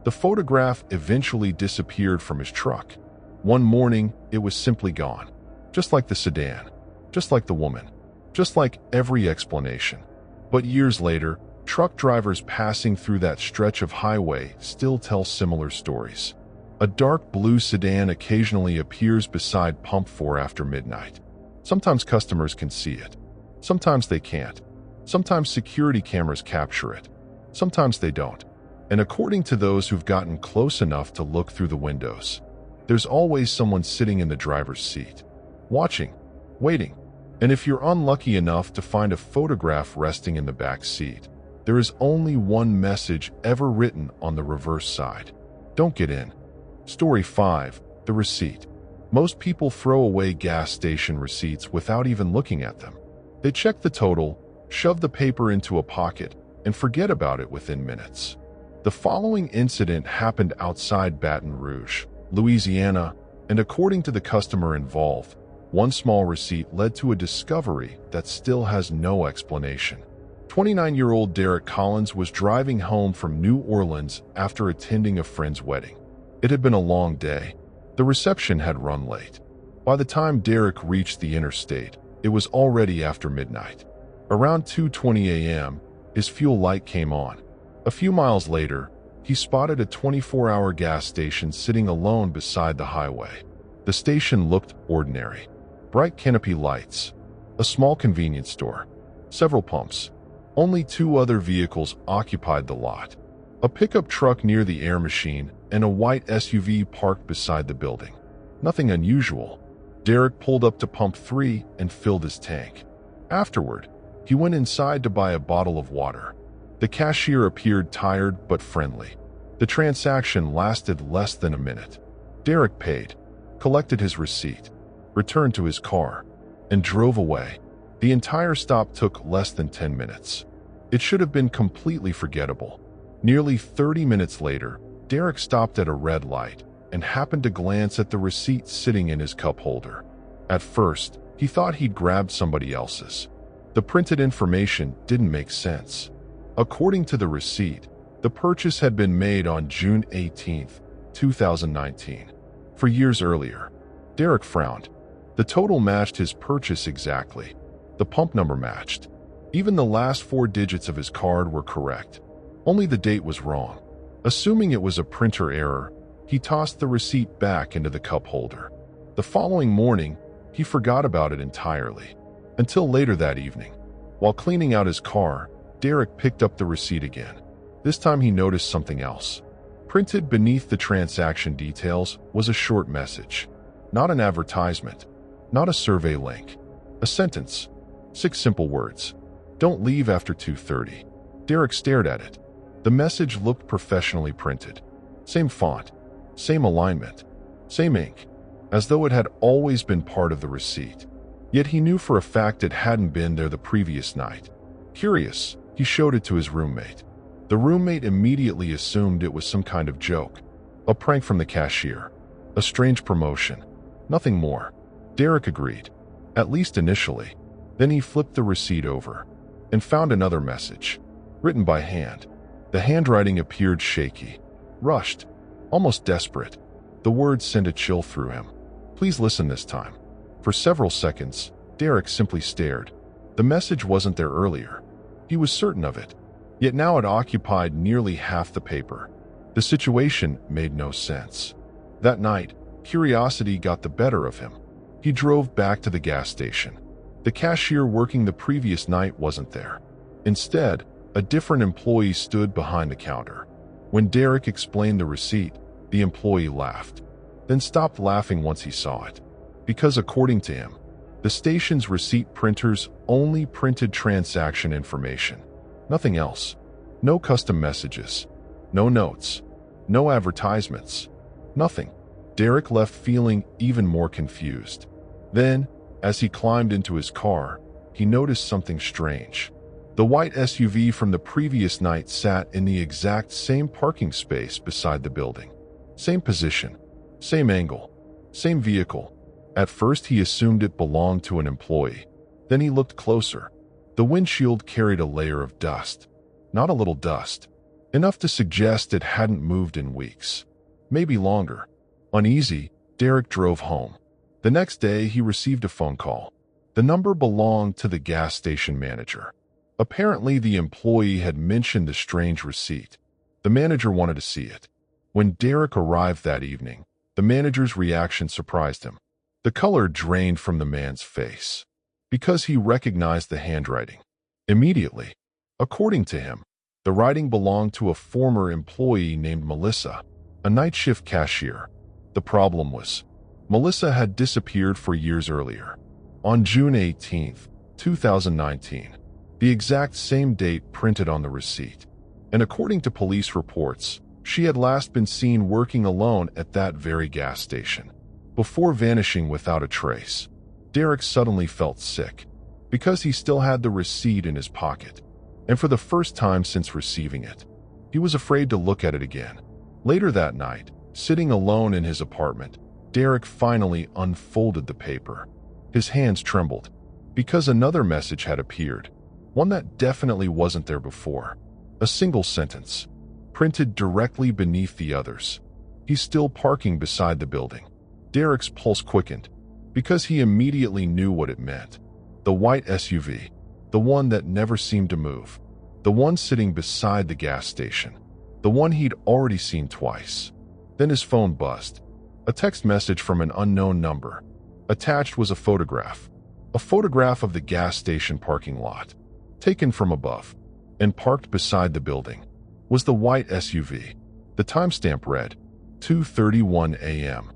The photograph eventually disappeared from his truck. One morning, it was simply gone. Just like the sedan, just like the woman, just like every explanation. But years later, truck drivers passing through that stretch of highway still tell similar stories. A dark blue sedan occasionally appears beside Pump 4 after midnight. Sometimes customers can see it. Sometimes they can't. Sometimes security cameras capture it. Sometimes they don't. And according to those who've gotten close enough to look through the windows, There's always someone sitting in the driver's seat, watching, waiting. And if you're unlucky enough to find a photograph resting in the back seat, there is only one message ever written on the reverse side. Don't get in. Story 5. The receipt. Most people throw away gas station receipts without even looking at them. They check the total, shove the paper into a pocket, and forget about it within minutes. The following incident happened outside Baton Rouge, Louisiana, and according to the customer involved, one small receipt led to a discovery that still has no explanation. 29-year-old Derek Collins was driving home from New Orleans after attending a friend's wedding. It had been a long day. The reception had run late. By the time Derek reached the interstate, it was already after midnight. Around 2:20 a.m., his fuel light came on. A few miles later, he spotted a 24-hour gas station sitting alone beside the highway. The station looked ordinary. Bright canopy lights, a small convenience store, several pumps. Only 2 other vehicles occupied the lot. A pickup truck near the air machine and a white SUV parked beside the building. Nothing unusual. Derek pulled up to pump 3 and filled his tank. Afterward, he went inside to buy a bottle of water. The cashier appeared tired but friendly. The transaction lasted less than a minute. Derek paid, collected his receipt, returned to his car, and drove away. The entire stop took less than 10 minutes. It should have been completely forgettable. Nearly 30 minutes later, Derek stopped at a red light and happened to glance at the receipt sitting in his cup holder. At first, he thought he'd grabbed somebody else's. The printed information didn't make sense. According to the receipt, the purchase had been made on June 18, 2019. For years earlier. Derek frowned. The total matched his purchase exactly. The pump number matched. Even the last 4 digits of his card were correct. Only the date was wrong. Assuming it was a printer error, he tossed the receipt back into the cup holder. The following morning, he forgot about it entirely. Until later that evening. While cleaning out his car, Derek picked up the receipt again. This time he noticed something else. Printed beneath the transaction details was a short message. Not an advertisement. Not a survey link. A sentence. 6 simple words. Don't leave after 2:30. Derek stared at it. The message looked professionally printed. Same font, same alignment, same ink, as though it had always been part of the receipt. Yet he knew for a fact it hadn't been there the previous night. Curious, he showed it to his roommate. The roommate immediately assumed it was some kind of joke, a prank from the cashier, a strange promotion. Nothing more. Derek agreed, at least initially. Then he flipped the receipt over and found another message, written by hand. The handwriting appeared shaky, rushed, almost desperate. The words sent a chill through him. Please listen this time. For several seconds, Derek simply stared. The message wasn't there earlier. He was certain of it. Yet now it occupied nearly half the paper. The situation made no sense. That night, curiosity got the better of him. He drove back to the gas station. The cashier working the previous night wasn't there. Instead, a different employee stood behind the counter. When Derek explained the receipt, the employee laughed, then stopped laughing once he saw it. Because according to him, the station's receipt printers only printed transaction information. Nothing else. No custom messages. No notes. No advertisements. Nothing. Derek left feeling even more confused. Then, as he climbed into his car, he noticed something strange. The white SUV from the previous night sat in the exact same parking space beside the building. Same position, same angle, same vehicle. At first he assumed it belonged to an employee. Then he looked closer. The windshield carried a layer of dust. Not a little dust. Enough to suggest it hadn't moved in weeks. Maybe longer. Uneasy, Derek drove home. The next day he received a phone call. The number belonged to the gas station manager. Apparently, the employee had mentioned the strange receipt. The manager wanted to see it. When Derek arrived that evening, the manager's reaction surprised him. The color drained from the man's face, because he recognized the handwriting. Immediately, according to him, the writing belonged to a former employee named Melissa, a night shift cashier. The problem was, Melissa had disappeared for years earlier. On June 18, 2019, the exact same date printed on the receipt. And according to police reports, she had last been seen working alone at that very gas station, before vanishing without a trace. Derek suddenly felt sick, because he still had the receipt in his pocket. And for the first time since receiving it, he was afraid to look at it again. Later that night, sitting alone in his apartment, Derek finally unfolded the paper. His hands trembled, because another message had appeared, one that definitely wasn't there before. A single sentence, printed directly beneath the others. He's still parking beside the building. Derek's pulse quickened, because he immediately knew what it meant. The white SUV, the one that never seemed to move, the one sitting beside the gas station, the one he'd already seen twice. Then his phone buzzed. A text message from an unknown number. Attached was a photograph of the gas station parking lot, taken from above, and parked beside the building was the white SUV. The timestamp read 2:31 a.m.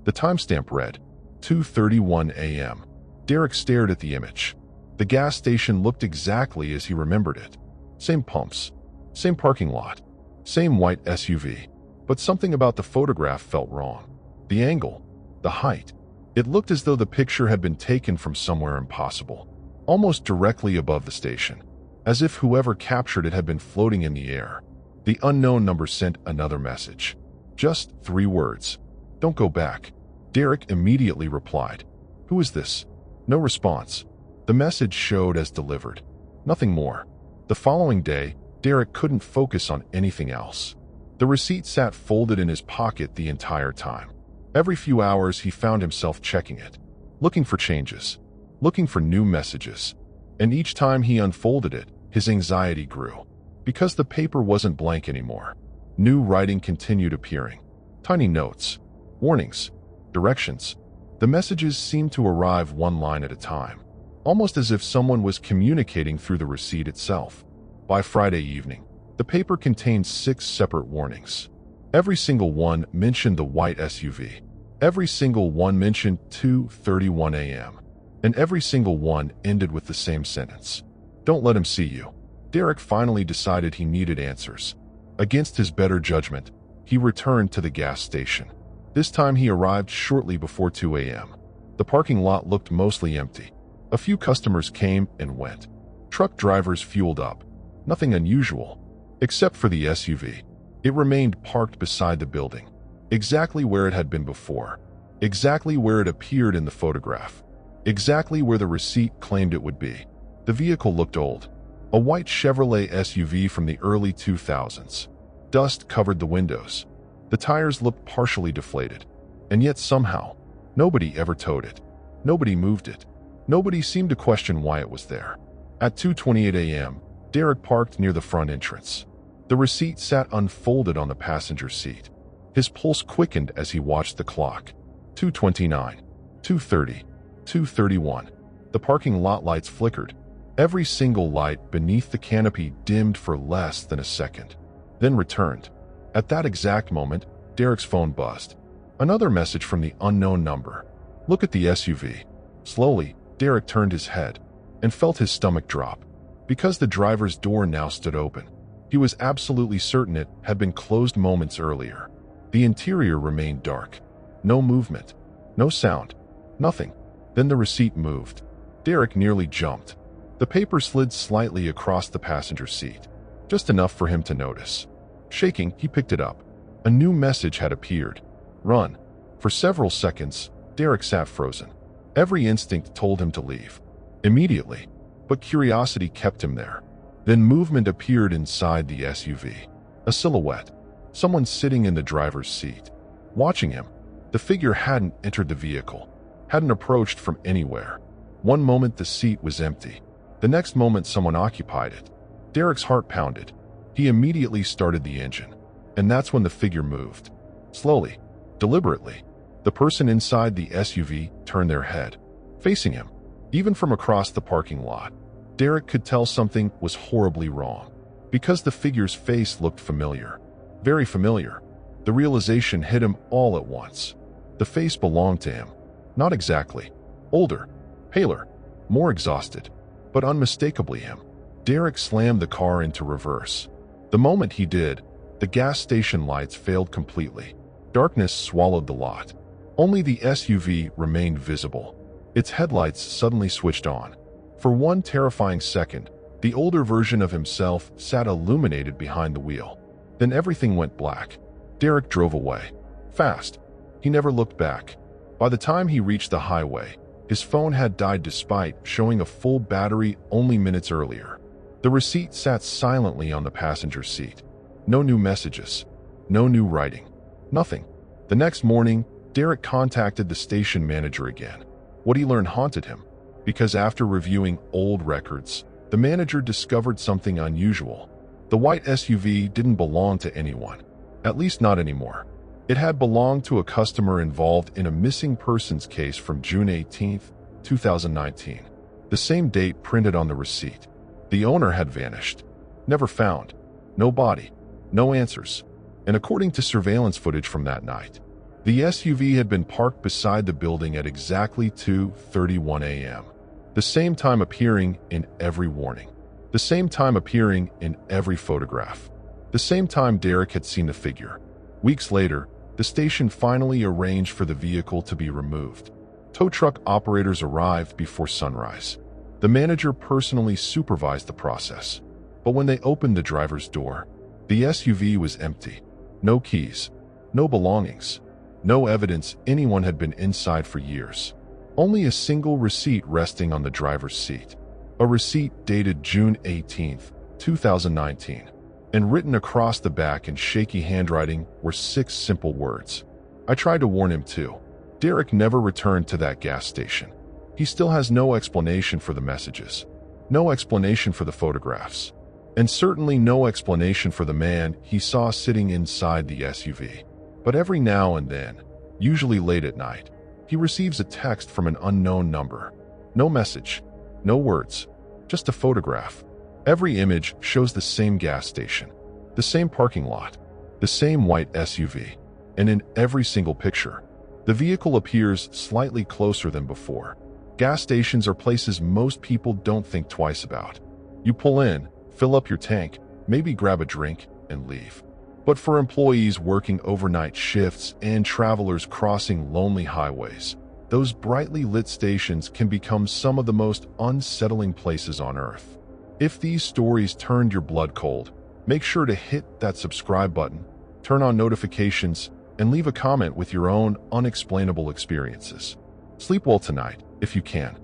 The timestamp read 2:31 a.m. Derek stared at the image. The gas station looked exactly as he remembered it. Same pumps, same parking lot, same white SUV. But something about the photograph felt wrong. The angle, the height. It looked as though the picture had been taken from somewhere impossible, almost directly above the station, as if whoever captured it had been floating in the air. The unknown number sent another message. Just 3 words. "Don't go back." Derek immediately replied. "Who is this?" No response. The message showed as delivered. Nothing more. The following day, Derek couldn't focus on anything else. The receipt sat folded in his pocket the entire time. Every few hours he found himself checking it, looking for changes, looking for new messages. And each time he unfolded it, his anxiety grew. Because the paper wasn't blank anymore. New writing continued appearing. Tiny notes, warnings, directions. The messages seemed to arrive one line at a time, almost as if someone was communicating through the receipt itself. By Friday evening, the paper contained 6 separate warnings. Every single one mentioned the white SUV. Every single one mentioned 2:31 a.m. And every single one ended with the same sentence. "Don't let him see you." Derek finally decided he needed answers. Against his better judgment, he returned to the gas station. This time he arrived shortly before 2 a.m. The parking lot looked mostly empty. A few customers came and went. Truck drivers fueled up. Nothing unusual, except for the SUV. It remained parked beside the building, exactly where it had been before, exactly where it appeared in the photograph, exactly where the receipt claimed it would be. The vehicle looked old, a white Chevrolet SUV from the early 2000s. Dust covered the windows. The tires looked partially deflated, and yet somehow, nobody ever towed it. Nobody moved it. Nobody seemed to question why it was there. At 2:28 a.m., Derek parked near the front entrance. The receipt sat unfolded on the passenger seat. His pulse quickened as he watched the clock. 2:29, 2:30, 2:31. The parking lot lights flickered. Every single light beneath the canopy dimmed for less than a second, then returned. At that exact moment, Derek's phone buzzed. Another message from the unknown number. "Look at the SUV." Slowly, Derek turned his head and felt his stomach drop. Because the driver's door now stood open, he was absolutely certain it had been closed moments earlier. The interior remained dark. No movement, no sound, nothing. Then the receipt moved. Derek nearly jumped. The paper slid slightly across the passenger seat, just enough for him to notice. Shaking, he picked it up. A new message had appeared. "Run." For several seconds, Derek sat frozen. Every instinct told him to leave immediately, but curiosity kept him there. Then movement appeared inside the SUV. A silhouette. Someone sitting in the driver's seat. Watching him. The figure hadn't entered the vehicle, hadn't approached from anywhere. One moment the seat was empty. The next moment someone occupied it. Derek's heart pounded. He immediately started the engine. And that's when the figure moved. Slowly, deliberately. The person inside the SUV turned their head, facing him. Even from across the parking lot, Derek could tell something was horribly wrong. Because the figure's face looked familiar. Very familiar. The realization hit him all at once. The face belonged to him. Not exactly. Older, paler, more exhausted, but unmistakably him. Derek slammed the car into reverse. The moment he did, the gas station lights failed completely. Darkness swallowed the lot. Only the SUV remained visible. Its headlights suddenly switched on. For one terrifying second, the older version of himself sat illuminated behind the wheel. Then everything went black. Derek drove away. Fast. He never looked back. By the time he reached the highway, his phone had died despite showing a full battery only minutes earlier. The receipt sat silently on the passenger seat. No new messages. No new writing. Nothing. The next morning, Derek contacted the station manager again. What he learned haunted him, because after reviewing old records, the manager discovered something unusual. The white SUV didn't belong to anyone, at least not anymore. It had belonged to a customer involved in a missing persons case from June 18, 2019. The same date printed on the receipt. The owner had vanished. Never found. No body. No answers. And according to surveillance footage from that night, the SUV had been parked beside the building at exactly 2:31 a.m. The same time appearing in every warning. The same time appearing in every photograph. The same time Derek had seen the figure. Weeks later, the station finally arranged for the vehicle to be removed. Tow truck operators arrived before sunrise. The manager personally supervised the process. But when they opened the driver's door, the SUV was empty. No keys. No belongings. No evidence anyone had been inside for years. Only a single receipt resting on the driver's seat. A receipt dated June 18, 2019. And written across the back in shaky handwriting were 6 simple words. I tried to warn him too. Derek never returned to that gas station. He still has no explanation for the messages. No explanation for the photographs. And certainly no explanation for the man he saw sitting inside the SUV. But every now and then, usually late at night, he receives a text from an unknown number. No message. No words. Just a photograph. Every image shows the same gas station, the same parking lot, the same white SUV, and in every single picture, the vehicle appears slightly closer than before. Gas stations are places most people don't think twice about. You pull in, fill up your tank, maybe grab a drink, and leave. But for employees working overnight shifts and travelers crossing lonely highways, those brightly lit stations can become some of the most unsettling places on Earth. If these stories turned your blood cold, make sure to hit that subscribe button, turn on notifications, and leave a comment with your own unexplainable experiences. Sleep well tonight, if you can.